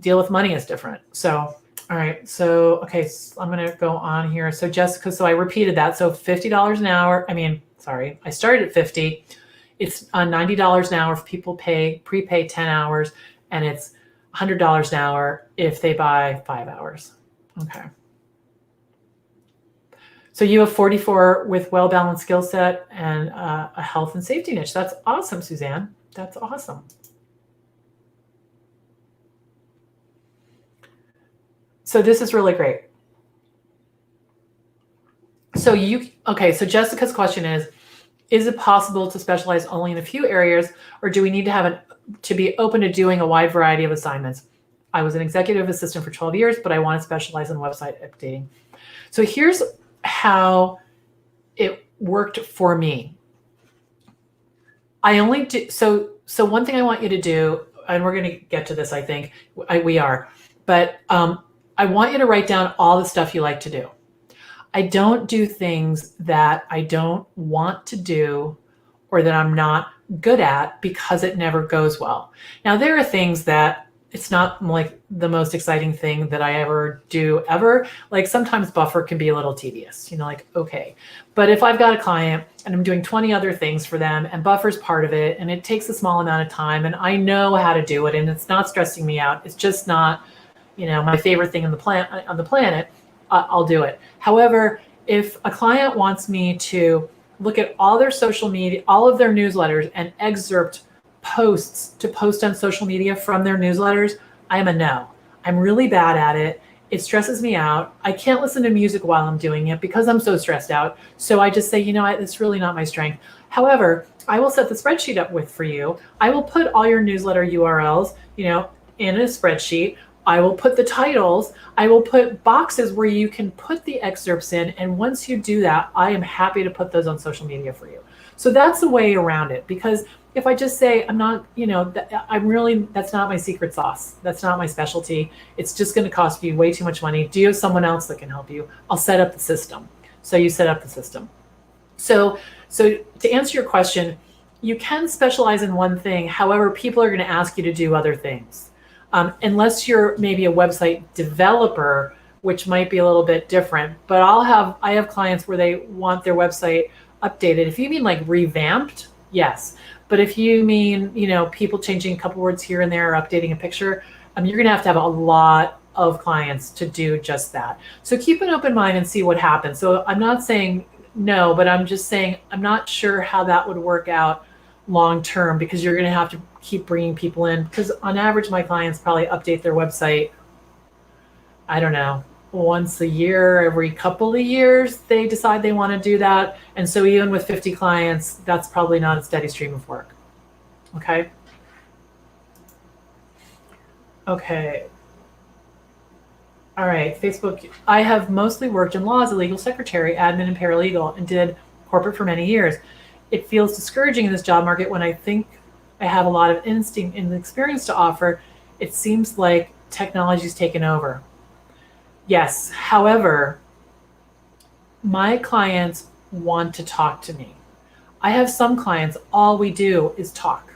deal with money is different. So, all right. So, okay, so I'm going to go on here. So Jessica, so I repeated that. So $50 an hour. I started at 50. It's $90 an hour if people prepay 10 hours, and it's $100 an hour if they buy 5 hours. Okay. So you have 44 with well-balanced skill set and a health and safety niche. That's awesome, Suzanne. That's awesome. So this is really great. So Jessica's question is it possible to specialize only in a few areas, or do we need to to be open to doing a wide variety of assignments? I was an executive assistant for 12 years, but I want to specialize in website updating. So here's how it worked for me. I only do, so one thing I want you to do, and we're going to get to this, I think we are, but I want you to write down all the stuff you like to do. I don't do things that I don't want to do or that I'm not good at, because it never goes well. Now, there are things that it's not like the most exciting thing that I ever do ever. Like, sometimes buffer can be a little tedious, okay. But if I've got a client and I'm doing 20 other things for them, and buffer's part of it, and it takes a small amount of time, and I know how to do it, and it's not stressing me out, it's just not, my favorite thing on the planet, I'll do it. However, if a client wants me to look at all their social media, all of their newsletters, and excerpt posts to post on social media from their newsletters, I am a no. I'm really bad at it. It stresses me out. I can't listen to music while I'm doing it because I'm so stressed out. So I just say, it's really not my strength. However, I will set the spreadsheet up for you. I will put all your newsletter URLs, in a spreadsheet. I will put the titles. I will put boxes where you can put the excerpts in. And once you do that, I am happy to put those on social media for you. So that's the way around it. Because if I just say, I'm not, that's not my secret sauce. That's not my specialty. It's just going to cost you way too much money. Do you have someone else that can help you? I'll set up the system. So you set up the system. So to answer your question, you can specialize in one thing. However, people are going to ask you to do other things. Unless you're maybe a website developer which might be a little bit different. But I have clients where they want their website updated. If you mean like revamped, yes. But if you mean, people changing a couple words here and there, or updating a picture, you're going to have a lot of clients to do just that. So keep an open mind and see what happens. So I'm not saying no, but I'm just saying I'm not sure how that would work out long term, because you're going to have to keep bringing people in. Because on average, my clients probably update their website, I don't know, once a year, every couple of years, they decide they want to do that. And so even with 50 clients, that's probably not a steady stream of work. Okay. Okay. All right, Facebook. I have mostly worked in law as a legal secretary, admin, and paralegal, and did corporate for many years. It feels discouraging in this job market when I think I have a lot of instinct and experience to offer. It seems like technology's taken over. Yes, however, my clients want to talk to me. I have some clients, all we do is talk.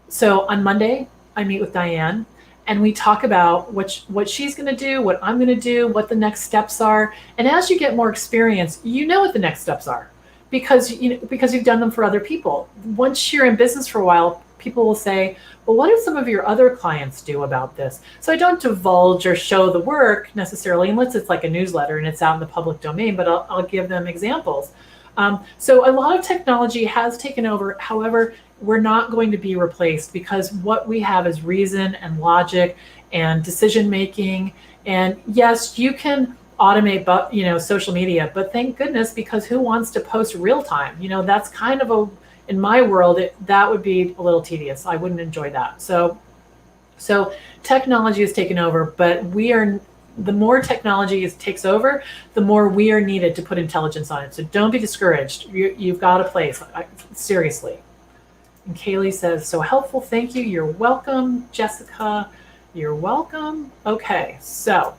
So on Monday, I meet with Diane, and we talk about what she's going to do, what I'm going to do, what the next steps are. And as you get more experience, you know what the next steps are, because you've done them for other people. Once you're in business for a while, people will say, well, what do some of your other clients do about this? So I don't divulge or show the work necessarily, unless it's like a newsletter and it's out in the public domain, but I'll give them examples. So a lot of technology has taken over. However, we're not going to be replaced, because what we have is reason and logic and decision making. And yes, you can automate, social media, but thank goodness, because who wants to post real time? That's kind of in my world, that would be a little tedious. I wouldn't enjoy that. So technology has taken over, but the more technology takes over, the more we are needed to put intelligence on it. So don't be discouraged. You've got a place, seriously. And Kaylee says, so helpful. Thank you. You're welcome. Jessica, you're welcome. Okay, so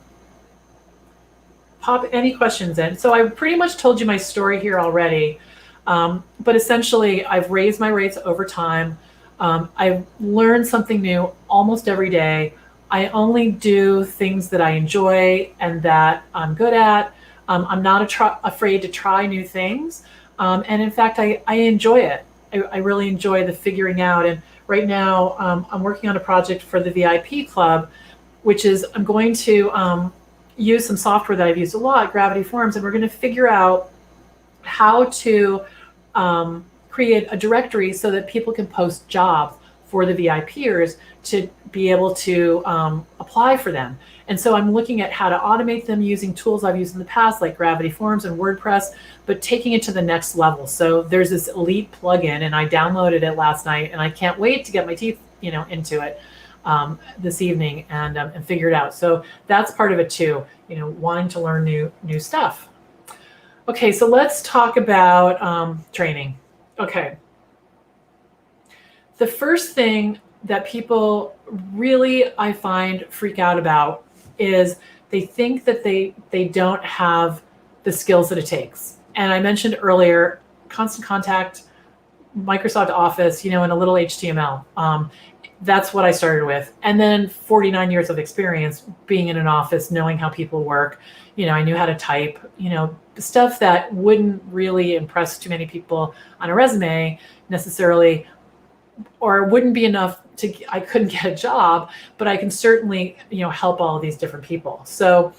pop any questions in. So I pretty much told you my story here already. But essentially, I've raised my rates over time. I've learned something new almost every day. I only do things that I enjoy and that I'm good at. I'm not afraid to try new things. And in fact, I enjoy it. I really enjoy the figuring out. And right now, I'm working on a project for the VIP Club, which is I'm going to use some software that I've used a lot, Gravity Forms, and we're going to figure out how to create a directory so that people can post jobs for the VIPers to be able to apply for them. And so I'm looking at how to automate them using tools I've used in the past, like Gravity Forms and WordPress, but taking it to the next level. So there's this Elite plugin, and I downloaded it last night, and I can't wait to get my teeth, into it this evening and figure it out. So that's part of it too, wanting to learn new stuff. Okay, so let's talk about training. Okay. The first thing that people really, I find, freak out about is they think that they don't have the skills that it takes. And I mentioned earlier, Constant Contact, Microsoft Office, and a little HTML. That's what I started with. And then 49 years of experience being in an office, knowing how people work. I knew how to type, stuff that wouldn't really impress too many people on a resume necessarily, or wouldn't be enough I couldn't get a job, but I can certainly, help all of these different people. So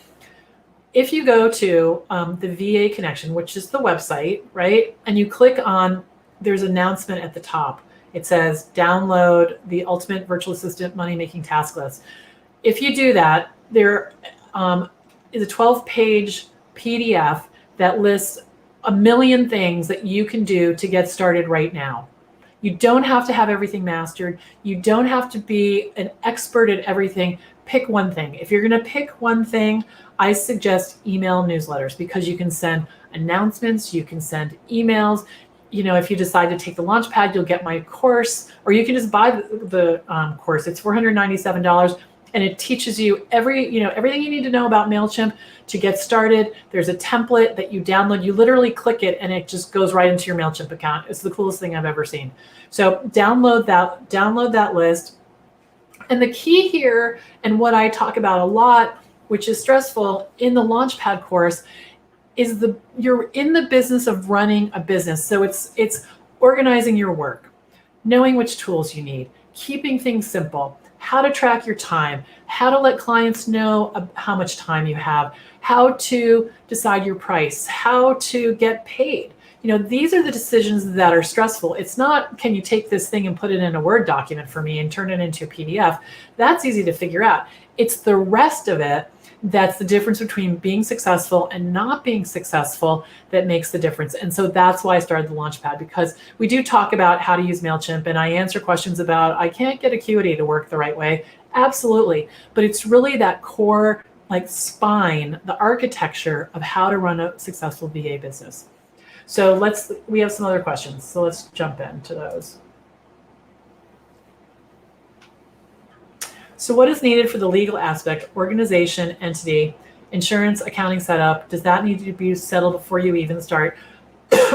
if you go to the VA Connection, which is the website, right? And you click on, there's an announcement at the top. It says, download the Ultimate Virtual Assistant Money-Making Task List. If you do that, there is a 12-page PDF that lists a million things that you can do to get started right now. You don't have to have everything mastered. You don't have to be an expert at everything. Pick one thing. If you're going to pick one thing, I suggest email newsletters, because you can send announcements, you can send emails. If you decide to take the Launchpad, you'll get my course, or you can just buy the course. It's $497. And it teaches you everything you need to know about MailChimp to get started. There's a template that you download. You literally click it and it just goes right into your MailChimp account. It's the coolest thing I've ever seen. So download that list. And the key here, and what I talk about a lot, which is stressful in the Launchpad course, is you're in the business of running a business. So it's organizing your work, knowing which tools you need, keeping things simple, how to track your time, how to let clients know how much time you have, how to decide your price, how to get paid. These are the decisions that are stressful. It's not, can you take this thing and put it in a Word document for me and turn it into a PDF? That's easy to figure out. It's the rest of it that's the difference between being successful and not being successful that makes the difference. And so that's why I started the Launchpad, because we do talk about how to use MailChimp, and I answer questions about, I can't get Acuity to work the right way. Absolutely. But it's really that core spine, the architecture of how to run a successful VA business. So we have some other questions. So let's jump into those. So what is needed for the legal aspect, organization, entity, insurance, accounting setup? Does that need to be settled before you even start?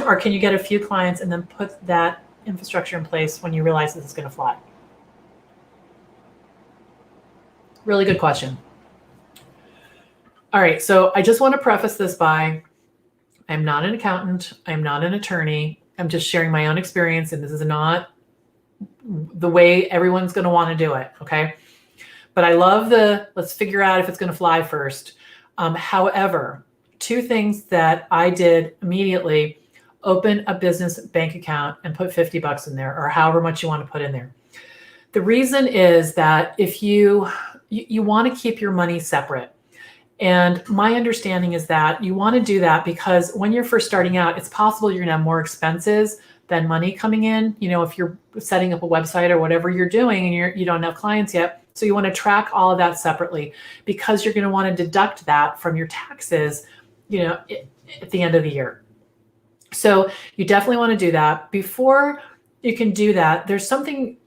Or can you get a few clients and then put that infrastructure in place when you realize this is going to fly? Really good question. All right, so I just want to preface this by, I'm not an accountant. I'm not an attorney. I'm just sharing my own experience, and this is not the way everyone's going to want to do it, okay? But I love let's figure out if it's going to fly first. However, two things that I did immediately: open a business bank account and put $50 in there, or however much you want to put in there. The reason is that if you want to keep your money separate. And my understanding is that you want to do that because when you're first starting out, it's possible you're going to have more expenses than money coming in. If you're setting up a website or whatever you're doing and you don't have clients yet. So you want to track all of that separately, because you're going to want to deduct that from your taxes, at the end of the year. So you definitely want to do that. Before you can do that, there's something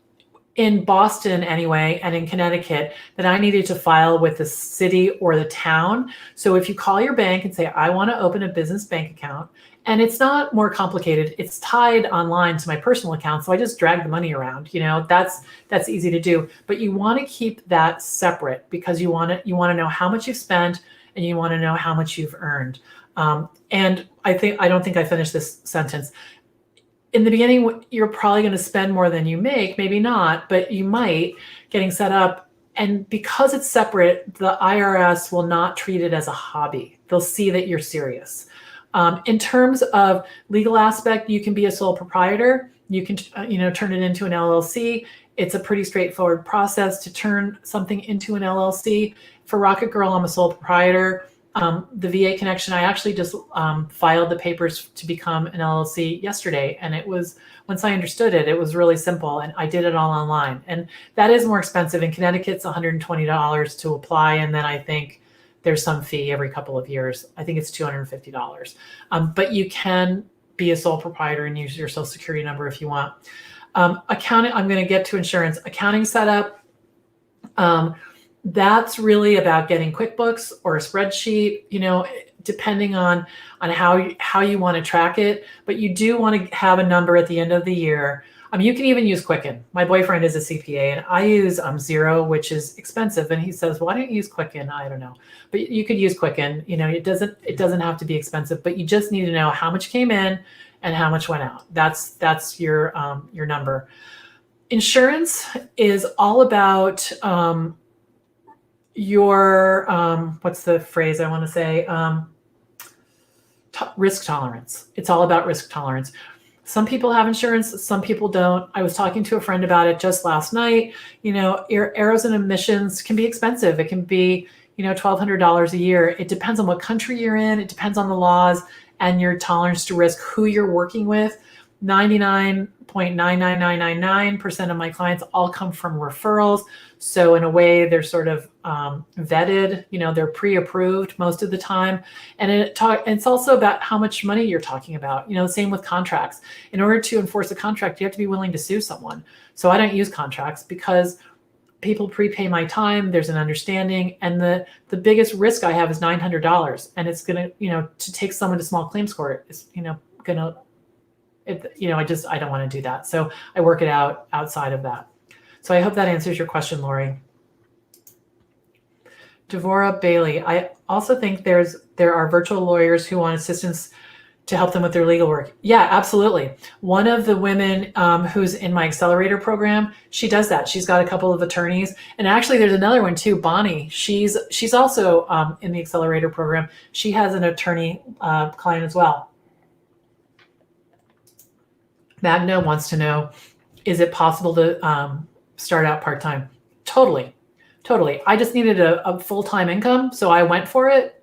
in Boston anyway, and in Connecticut, that I needed to file with the city or the town. So if you call your bank and say, I want to open a business bank account, and it's not more complicated, it's tied online to my personal account, so I just drag the money around. That's easy to do. But you want to keep that separate, because you want to know how much you've spent, and you want to know how much you've earned. And I don't think I finished this sentence. In the beginning, you're probably going to spend more than you make, maybe not, but you might, getting set up. And because it's separate, the IRS will not treat it as a hobby. They'll see that you're serious. In terms of legal aspect, you can be a sole proprietor. You can, turn it into an LLC. It's a pretty straightforward process to turn something into an LLC. For Rocket Girl, I'm a sole proprietor. The VA connection, I actually just filed the papers to become an LLC yesterday. And it was, once I understood it, it was really simple. And I did it all online. And that is more expensive. In Connecticut, it's $120 to apply. And then I think there's some fee every couple of years. I think it's $250. But you can be a sole proprietor and use your social security number if you want. Accounting, I'm going to get to insurance. Accounting setup. That's really about getting QuickBooks or a spreadsheet, depending on how you want to track it. But you do want to have a number at the end of the year. You can even use Quicken. My boyfriend is a CPA, and I use Xero, which is expensive. And he says, "Why don't you use Quicken?" I don't know, but you could use Quicken. It doesn't have to be expensive, but you just need to know how much came in and how much went out. That's your number. Insurance is all about your what's the phrase I want to say? Risk tolerance. It's all about risk tolerance. Some people have insurance, some people don't. I was talking to a friend about it just last night. Errors and emissions can be expensive. It can be, $1,200 a year. It depends on what country you're in. It depends on the laws and your tolerance to risk, who you're working with. 99.99999% of my clients all come from referrals. So in a way, they're sort of vetted, they're pre-approved most of the time. And it's also about how much money you're talking about. Same with contracts. In order to enforce a contract, you have to be willing to sue someone. So I don't use contracts because people prepay my time. There's an understanding. And the biggest risk I have is $900. And it's going to, to take someone to small claims court is, going to, I don't want to do that. So I work it out outside of that. So I hope that answers your question, Lori. Devora Bailey. I also think there are virtual lawyers who want assistance to help them with their legal work. Yeah, absolutely. One of the women who's in my accelerator program, she does that. She's got a couple of attorneys, and actually, there's another one too, Bonnie. She's also in the accelerator program. She has an attorney client as well. Magna wants to know, is it possible to start out part-time? Totally. I just needed a full-time income, so I went for it.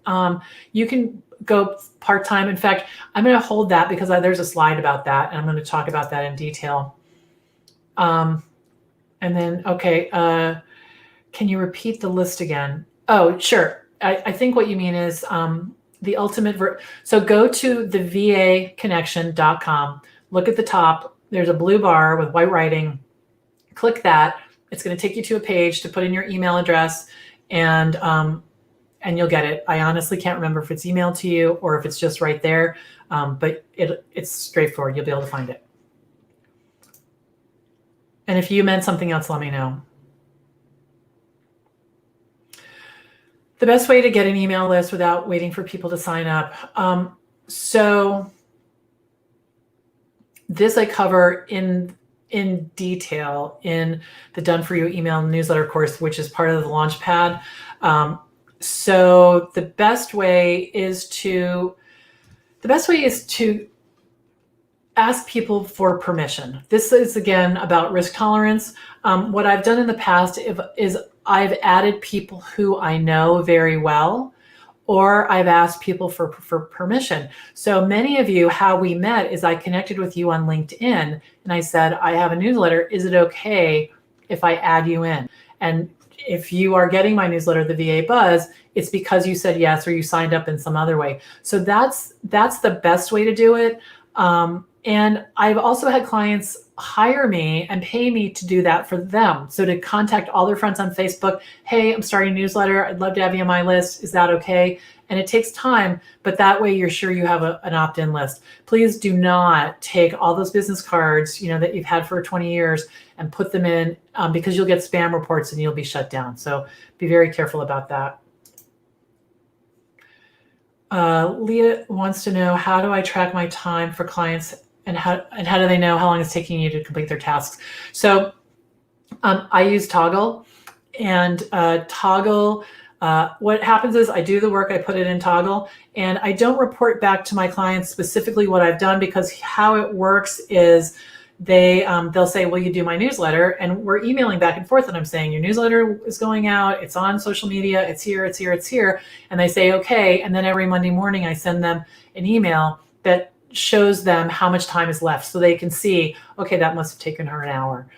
You can go part-time. In fact, I'm going to hold that because there's a slide about that, and I'm going to talk about that in detail. And then, okay, can you repeat the list again? Oh, sure. I think what you mean is the ultimate. So go to the vaconnection.com. Look at the top. There's a blue bar with white writing. Click that. It's going to take you to a page to put in your email address, and you'll get it. I honestly can't remember if it's emailed to you or if it's just right there, but it's straightforward. You'll be able to find it. And if you meant something else, let me know. The best way to get an email list without waiting for people to sign up. So this I cover in detail in the Done For You email newsletter course, which is part of the Launchpad. So the best way is to ask people for permission. This is again about risk tolerance. What I've done in the past is I've added people who I know very well, or I've asked people for permission. So many of you, how we met is I connected with you on LinkedIn and I said, I have a newsletter. Is it okay if I add you in? And if you are getting my newsletter, the VA Buzz, it's because you said yes or you signed up in some other way. So that's the best way to do it. And I've also had clients hire me and pay me to do that for them. So to contact all their friends on Facebook, hey, I'm starting a newsletter. I'd love to have you on my list. Is that okay? And it takes time, but that way you're sure you have an opt-in list. Please do not take all those business cards, that you've had for 20 years and put them in because you'll get spam reports and you'll be shut down. So be very careful about that. Leah wants to know, how do I track my time for clients and how do they know how long it's taking you to complete their tasks? So I use Toggle, and Toggle, what happens is I do the work, I put it in Toggle, and I don't report back to my clients specifically what I've done, because how it works is they'll say, will you do my newsletter? And we're emailing back and forth, and I'm saying, your newsletter is going out, it's on social media, it's here. And they say, okay. And then every Monday morning I send them an email that shows them how much time is left, so they can see, okay, that must have taken her an hour.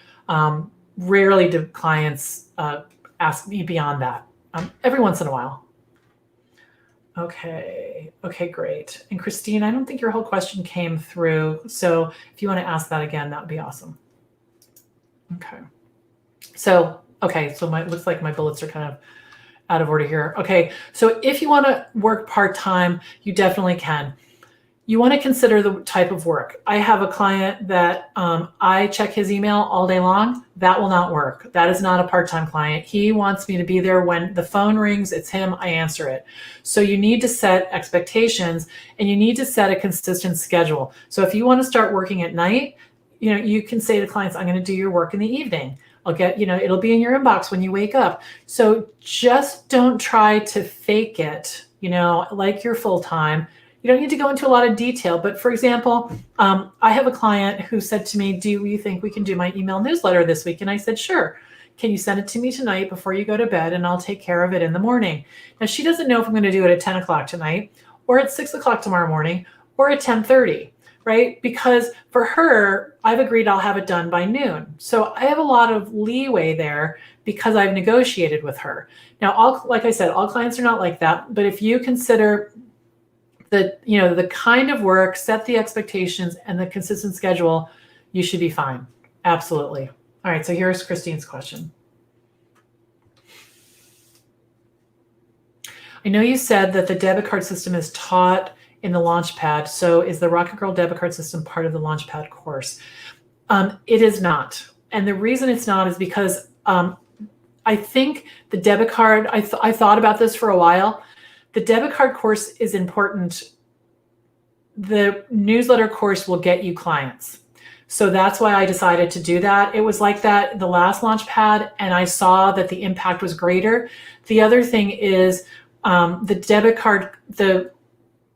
Rarely do clients ask me beyond that. Every once in a while. Okay, great. And Christine, I don't think your whole question came through. So if you want to ask that again, that would be awesome. Okay. So looks like my bullets are kind of out of order here. Okay, so if you want to work part-time, you definitely can. You want to consider the type of work. I have a client that I check his email all day long. That will not work. That is not a part-time client. He wants me to be there when the phone rings, it's him, I answer it. So you need to set expectations, and you need to set a consistent schedule. So if you want to start working at night, you can say to clients, I'm going to do your work in the evening. I'll get, it'll be in your inbox when you wake up. So just don't try to fake it, like you're full-time. You don't need to go into a lot of detail, but for example, I have a client who said to me, do you think we can do my email newsletter this week? And I said, sure. Can you send it to me tonight before you go to bed, and I'll take care of it in the morning? Now, she doesn't know if I'm going to do it at 10 o'clock tonight, or at 6 o'clock tomorrow morning, or at 10:30, right? Because for her, I've agreed I'll have it done by noon. So I have a lot of leeway there because I've negotiated with her. Now, like I said, all clients are not like that, but if you consider the kind of work, set the expectations, and the consistent schedule, you should be fine. Absolutely. All right, so here's Christine's question. I know you said that the debit card system is taught in the Launchpad. So is the Rocket Girl debit card system part of the Launchpad course? It is not. And the reason it's not is because I think the debit card, I thought about this for a while. The debit card course is important. The newsletter course will get you clients. So that's why I decided to do that. It was like that the last Launchpad, and I saw that the impact was greater. The other thing is the debit card, the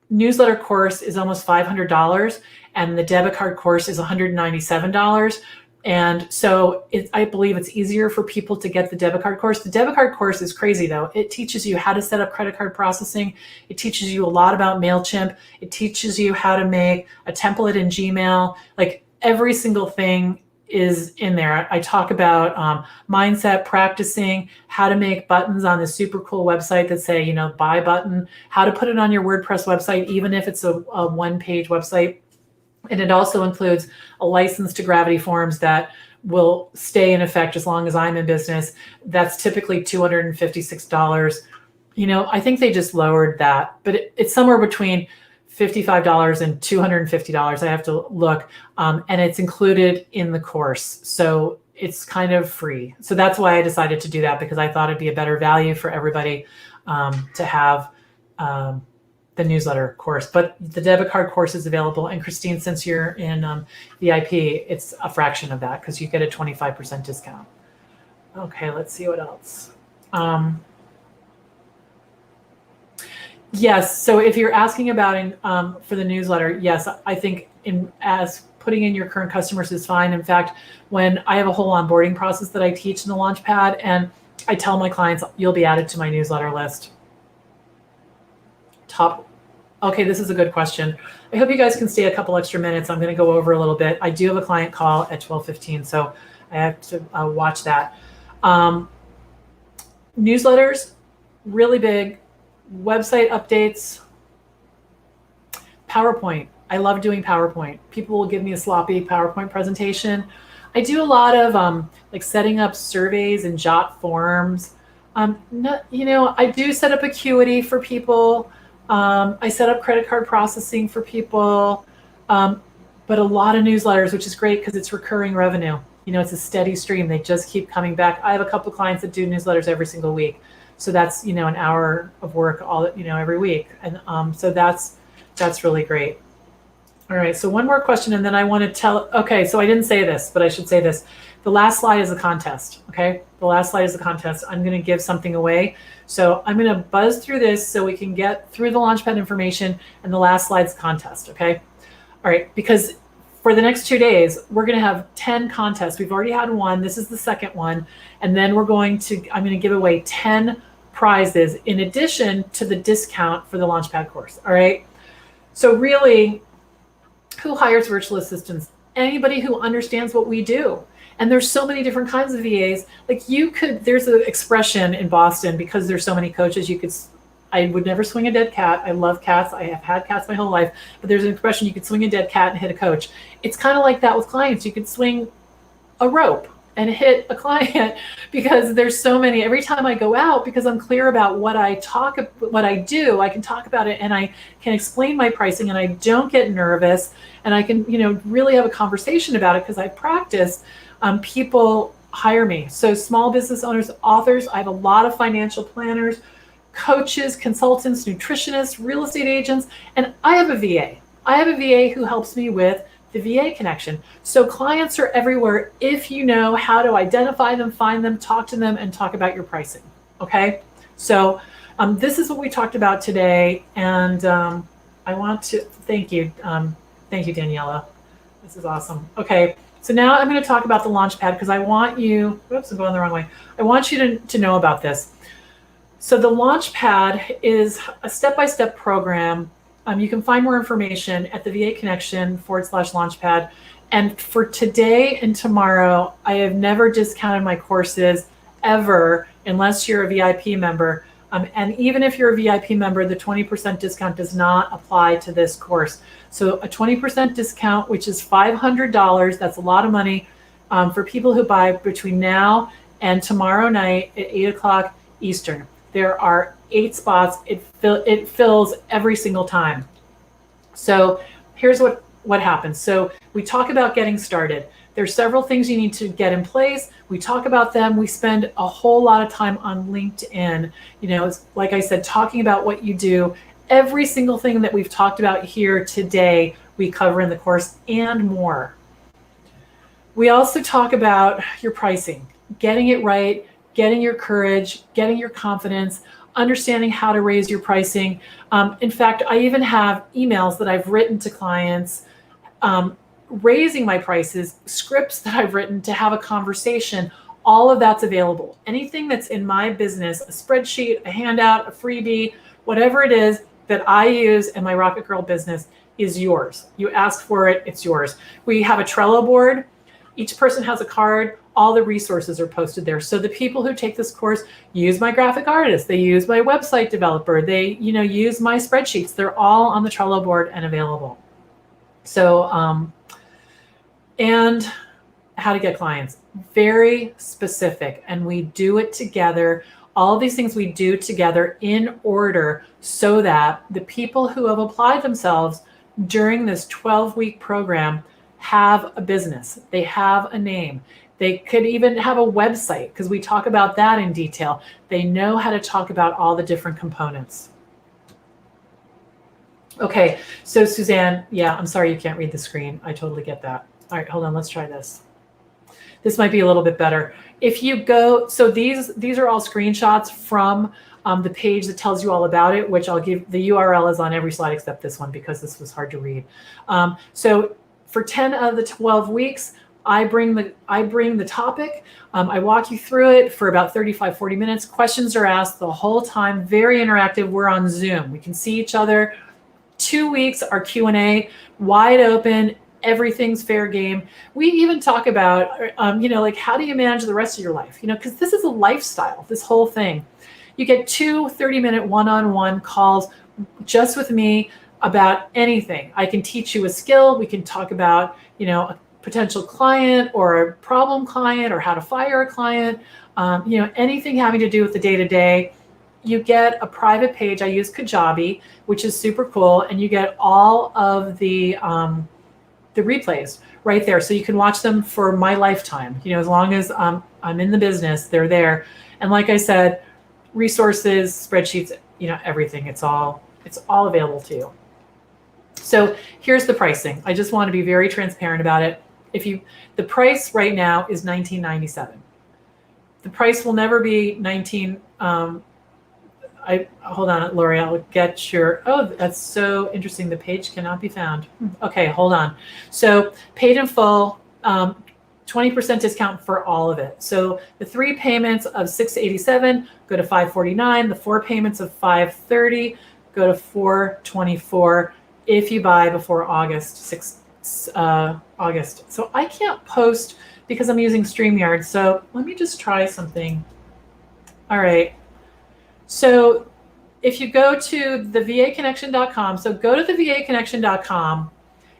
newsletter course is almost $500, and the debit card course is $197. And so I believe it's easier for people to get the debit card course. The debit card course is crazy though. It teaches you how to set up credit card processing. It teaches you a lot about MailChimp. It teaches you how to make a template in Gmail. Like every single thing is in there. I talk about mindset, practicing, how to make buttons on this super cool website that say, you know, buy button, how to put it on your WordPress website, even if it's a one-page website. And it also includes a license to Gravity Forms that will stay in effect as long as I'm in business. That's typically $256. You know, I think they just lowered that, but it's somewhere between $55 and $250. I have to look. And it's included in the course. So it's kind of free. So that's why I decided to do that, because I thought it'd be a better value for everybody to have the newsletter course. But the debit card course is available. And Christine, since you're in VIP, it's a fraction of that because you get a 25% discount. Okay, let's see what else. Yes, so if you're asking about for the newsletter, yes, I think as putting in your current customers is fine. In fact, when I have a whole onboarding process that I teach in the Launchpad, and I tell my clients, you'll be added to my newsletter list. Okay, this is a good question. I hope you guys can stay a couple extra minutes. I'm going to go over a little bit. I do have a client call at 12:15, so I have to watch that. Newsletters, really big. Website updates, PowerPoint. I love doing PowerPoint. People will give me a sloppy PowerPoint presentation. I do a lot of like setting up surveys and jot forms. You know, I do set up Acuity for people. I set up credit card processing for people, but a lot of newsletters, which is great because it's recurring revenue. You know, it's a steady stream. They just keep coming back. I have a couple clients that do newsletters every single week. So that's, you know, an hour of work every week. And so that's really great. All right, so one more question, and then I want to okay, so I didn't say this, but I should say this. The last slide is a contest, okay? The last slide is a contest. I'm going to give something away. So I'm going to buzz through this so we can get through the Launchpad information, and the last slide's contest, okay? All right, because for the next 2 days, we're going to have 10 contests. We've already had one. This is the second one. And then I'm going to give away 10 prizes in addition to the discount for the Launchpad course, all right? So really, who hires virtual assistants? Anybody who understands what we do. And there's so many different kinds of VAs. Like there's an expression in Boston, because there's so many coaches, I would never swing a dead cat. I love cats. I have had cats my whole life, but there's an expression, you could swing a dead cat and hit a coach. It's kind of like that with clients. You could swing a rope and hit a client, because there's so many. Every time I go out, because I'm clear about what I do, I can talk about it, and I can explain my pricing, and I don't get nervous, and I can, really have a conversation about it because I practice. People hire me. So small business owners, authors, I have a lot of financial planners, coaches, consultants, nutritionists, real estate agents, and I have a VA. I have a VA who helps me with the VA connection. So clients are everywhere if you know how to identify them, find them, talk to them, and talk about your pricing. Okay? So this is what we talked about today, and I want to thank you. Thank you, Daniela. This is awesome. Okay, so now I'm going to talk about the Launchpad, because I want you, oops, I'm going the wrong way. I want you to know about this. So the Launchpad is a step-by-step program. You can find more information at the VA Connection /Launchpad. And for today and tomorrow, I have never discounted my courses ever, unless you're a VIP member. And even if you're a VIP member, the 20% discount does not apply to this course. So a 20% discount, which is $500, that's a lot of money for people who buy between now and tomorrow night at 8 o'clock Eastern. There are 8 spots. It fills every single time. So here's what happens. So we talk about getting started. There's several things you need to get in place. We talk about them. We spend a whole lot of time on LinkedIn. It's, like I said, talking about what you do. Every single thing that we've talked about here today, we cover in the course and more. We also talk about your pricing, getting it right, getting your courage, getting your confidence, understanding how to raise your pricing. In fact, I even have emails that I've written to clients raising my prices, scripts that I've written to have a conversation. All of that's available. Anything that's in my business, a spreadsheet, a handout, a freebie, whatever it is that I use in my Rocket Girl business is yours. You ask for it, it's yours. We have a Trello board. Each person has a card. All the resources are posted there. So the people who take this course use my graphic artist. They use my website developer. They, use my spreadsheets. They're all on the Trello board and available. So, and how to get clients, very specific. And we do it together. All of these things we do together in order so that the people who have applied themselves during this 12-week program have a business. They have a name. They could even have a website because we talk about that in detail. They know how to talk about all the different components. Okay, so Suzanne, yeah, I'm sorry you can't read the screen. I totally get that. All right, hold on, let's try this. This might be a little bit better. If you go, so these are all screenshots from the page that tells you all about it, which I'll give, the URL is on every slide except this one because this was hard to read. So for 10 of the 12 weeks, I bring the topic. I walk you through it for about 35, 40 minutes. Questions are asked the whole time, very interactive. We're on Zoom. We can see each other. 2 weeks, our Q&A, wide open. Everything's fair game. We even talk about, like how do you manage the rest of your life? Because this is a lifestyle, this whole thing. You get 2 30-minute one-on-one calls just with me about anything. I can teach you a skill. We can talk about, a potential client or a problem client or how to fire a client, anything having to do with the day-to-day. You get a private page. I use Kajabi, which is super cool. And you get all of the replays right there. So you can watch them for my lifetime. As long as I'm in the business, they're there. And like I said, resources, spreadsheets, everything. It's all available to you. So here's the pricing. I just want to be very transparent about it. The price right now is $19.97. The price will never be $19. Hold on, Lori, I'll get your, oh, that's so interesting. The page cannot be found. Okay, hold on. So paid in full, 20% discount for all of it. So the 3 payments of $687 go to $549. The 4 payments of $530 go to $424 if you buy before August 6th. August. So I can't post because I'm using StreamYard. So let me just try something. All right. So if you go to the vaconnection.com, so go to the vaconnection.com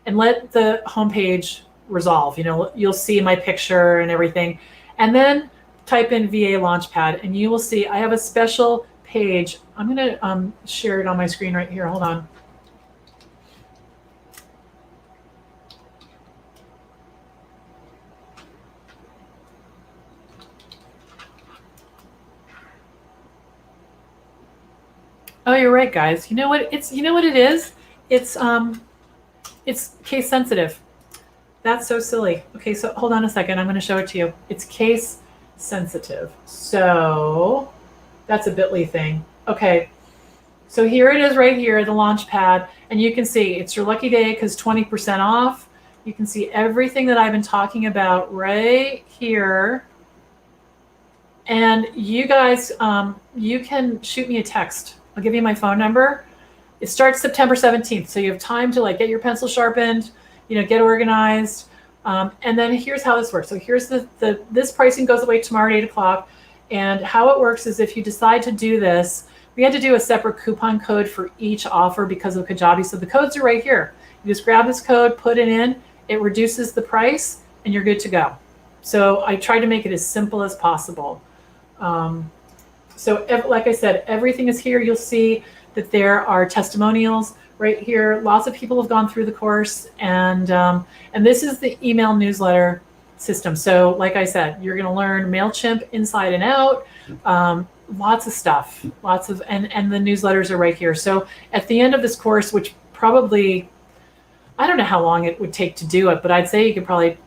and let the homepage resolve. You'll see my picture and everything. And then type in VA Launchpad and you will see I have a special page. I'm going to share it on my screen right here. Hold on. Oh, you're right, guys. You know what it is? It's case sensitive. That's so silly. Okay, so hold on a second. I'm going to show it to you. It's case sensitive. So that's a bit.ly thing. Okay. So here it is right here, the launch pad. And you can see it's your lucky day because 20% off. You can see everything that I've been talking about right here. And you guys, you can shoot me a text. I'll give you my phone number. It starts September 17th. So you have time to get your pencil sharpened, get organized. And then here's how this works. So here's this pricing goes away tomorrow at 8 o'clock. And how it works is if you decide to do this, we had to do a separate coupon code for each offer because of Kajabi. So the codes are right here. You just grab this code, put it in, it reduces the price, and you're good to go. So I tried to make it as simple as possible. So like I said, everything is here. You'll see that there are testimonials right here. Lots of people have gone through the course, and this is the email newsletter system. So like I said, you're going to learn MailChimp inside and out. Lots of stuff, and the newsletters are right here. So at the end of this course, which probably, I don't know how long it would take to do it, but I'd say you could probably,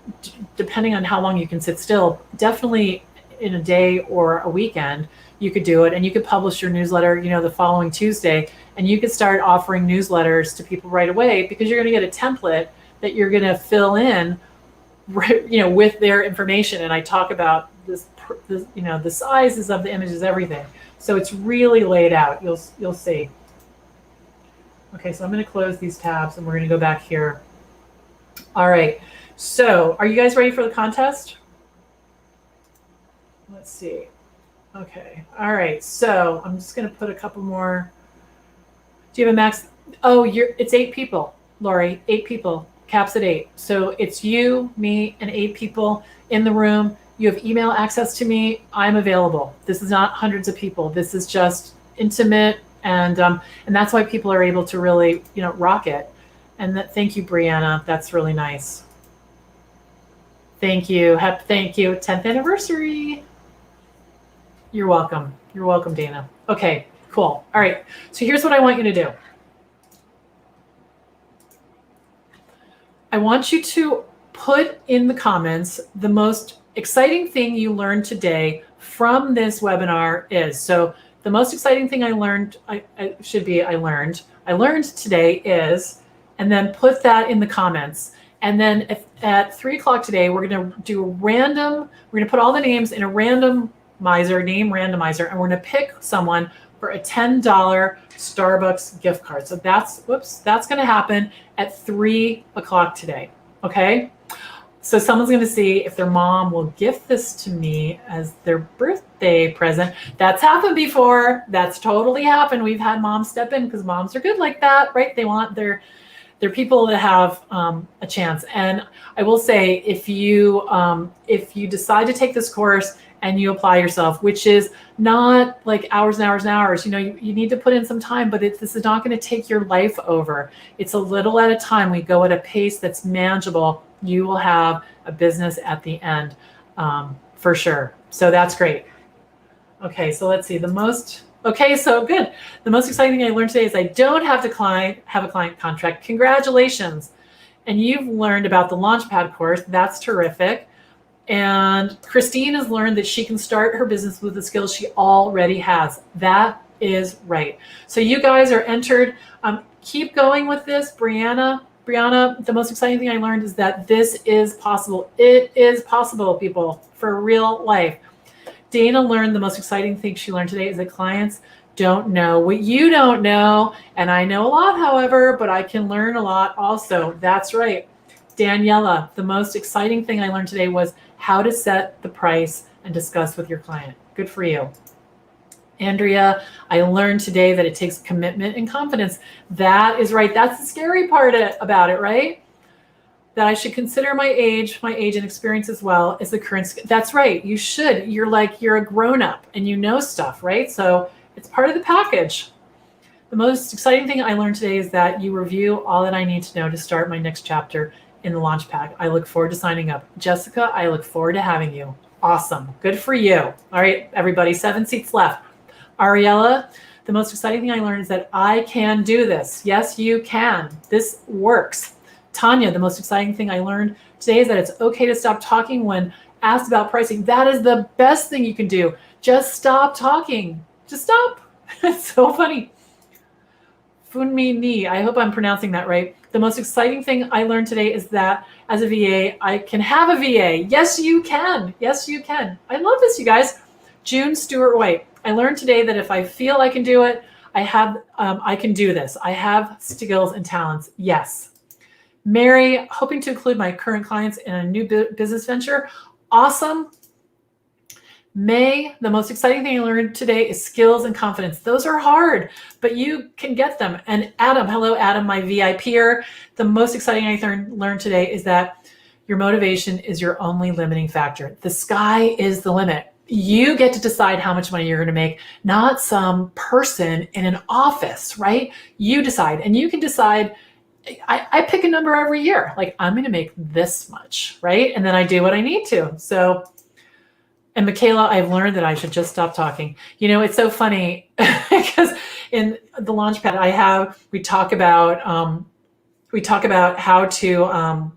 depending on how long you can sit still, definitely in a day or a weekend, you could do it. And you could publish your newsletter, the following Tuesday, and you could start offering newsletters to people right away, because you're going to get a template that you're going to fill in, with their information. And I talk about this, the sizes of the images, everything. So it's really laid out. You'll see. Okay, so I'm going to close these tabs and we're going to go back here. All right. So are you guys ready for the contest? Let's see. Okay. All right. So I'm just going to put a couple more. Do you have a max? Oh, it's 8 people, Lori. 8 people. Caps at 8. So it's you, me, and 8 people in the room. You have email access to me. I'm available. This is not hundreds of people. This is just intimate, and that's why people are able to really, rock it. And thank you, Brianna. That's really nice. Thank you. Thank you. 10th anniversary. You're welcome. You're welcome, Dana. Okay, cool. All right. So here's what I want you to do. I want you to put in the comments the most exciting thing you learned today from this webinar is. So the most exciting thing I learned, I learned today is, and then put that in the comments. And then at 3 o'clock today, we're going to do we're going to put all the names in a name randomizer, and we're going to pick someone for a $10 Starbucks gift card. So that's going to happen at 3 o'clock today. Okay. So someone's going to see if their mom will gift this to me as their birthday present. That's happened before. That's totally happened. We've had moms step in, because moms are good like that, right? They want their people to have a chance. And I will say, if you decide to take this course and you apply yourself, which is not like hours and hours and hours, you need to put in some time, but this is not going to take your life over. It's a little at a time. We go at a pace that's manageable. You will have a business at the end, for sure. So that's great. Okay, so let's see. So good. The most exciting thing I learned today is I don't have to have a client contract. Congratulations. And you've learned about the Launchpad course. That's terrific. And Christine has learned that she can start her business with the skills she already has. That is right. So you guys are entered. Keep going with this. Brianna, the most exciting thing I learned is that this is possible. It is possible, people, for real life. Dana learned the most exciting thing she learned today is that clients don't know what you don't know. And I know a lot, however, but I can learn a lot also. That's right. Daniela, the most exciting thing I learned today was how to set the price and discuss with your client. Good for you. Andrea, I learned today that it takes commitment and confidence. That is right. That's the scary part about it, right? That I should consider my age and experience as well as the current. That's right. You should. You're a grown-up and you know stuff, right? So it's part of the package. The most exciting thing I learned today is that you review all that I need to know to start my next chapter in the Launchpad. I look forward to signing up. Jessica, I look forward to having you. Awesome. Good for you. All right, everybody, 7 seats left. Ariella, the most exciting thing I learned is that I can do this. Yes, you can. This works. Tanya, the most exciting thing I learned today is that it's okay to stop talking when asked about pricing. That is the best thing you can do. Just stop talking. Just stop. It's so funny. Funmi Ni, I hope I'm pronouncing that right. The most exciting thing I learned today is that as a VA, I can have a VA. Yes, you can. Yes, you can. I love this, you guys. June Stewart White. I learned today that if I feel I can do it, I can do this. I have skills and talents. Yes. Mary, hoping to include my current clients in a new business venture. Awesome. May, the most exciting thing I learned today is skills and confidence. Those are hard, but you can get them. And Adam, hello, Adam, my VIPer. The most exciting I learned today is that your motivation is your only limiting factor. The sky is the limit. You get to decide how much money you're going to make, not some person in an office, right? You decide, and you can decide I pick a number every year. Like, I'm going to make this much, right? And then I do what I need to. So, and Michaela, I've learned that I should just stop talking. You know, it's so funny because in the Launchpad, we talk about how to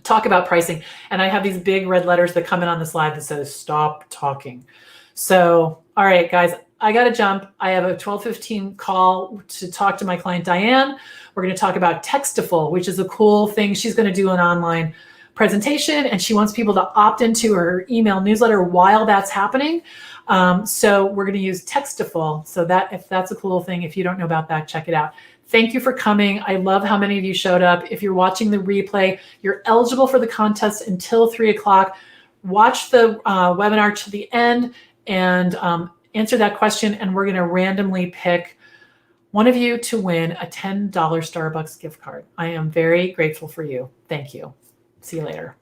talk about pricing, and I have these big red letters that come in on the slide that says "Stop talking." So, all right, guys, I got to jump. I have a 12:15 call to talk to my client Diane. We're going to talk about Textiful, which is a cool thing. She's going to do an online presentation, and she wants people to opt into her email newsletter while that's happening. So we're going to use Textiful. So that, if that's a cool thing, if you don't know about that, check it out. Thank you for coming. I love how many of you showed up. If you're watching the replay, you're eligible for the contest until 3 o'clock. Watch the webinar to the end and answer that question, and we're going to randomly pick one of you to win a $10 Starbucks gift card. I am very grateful for you. Thank you. See you later.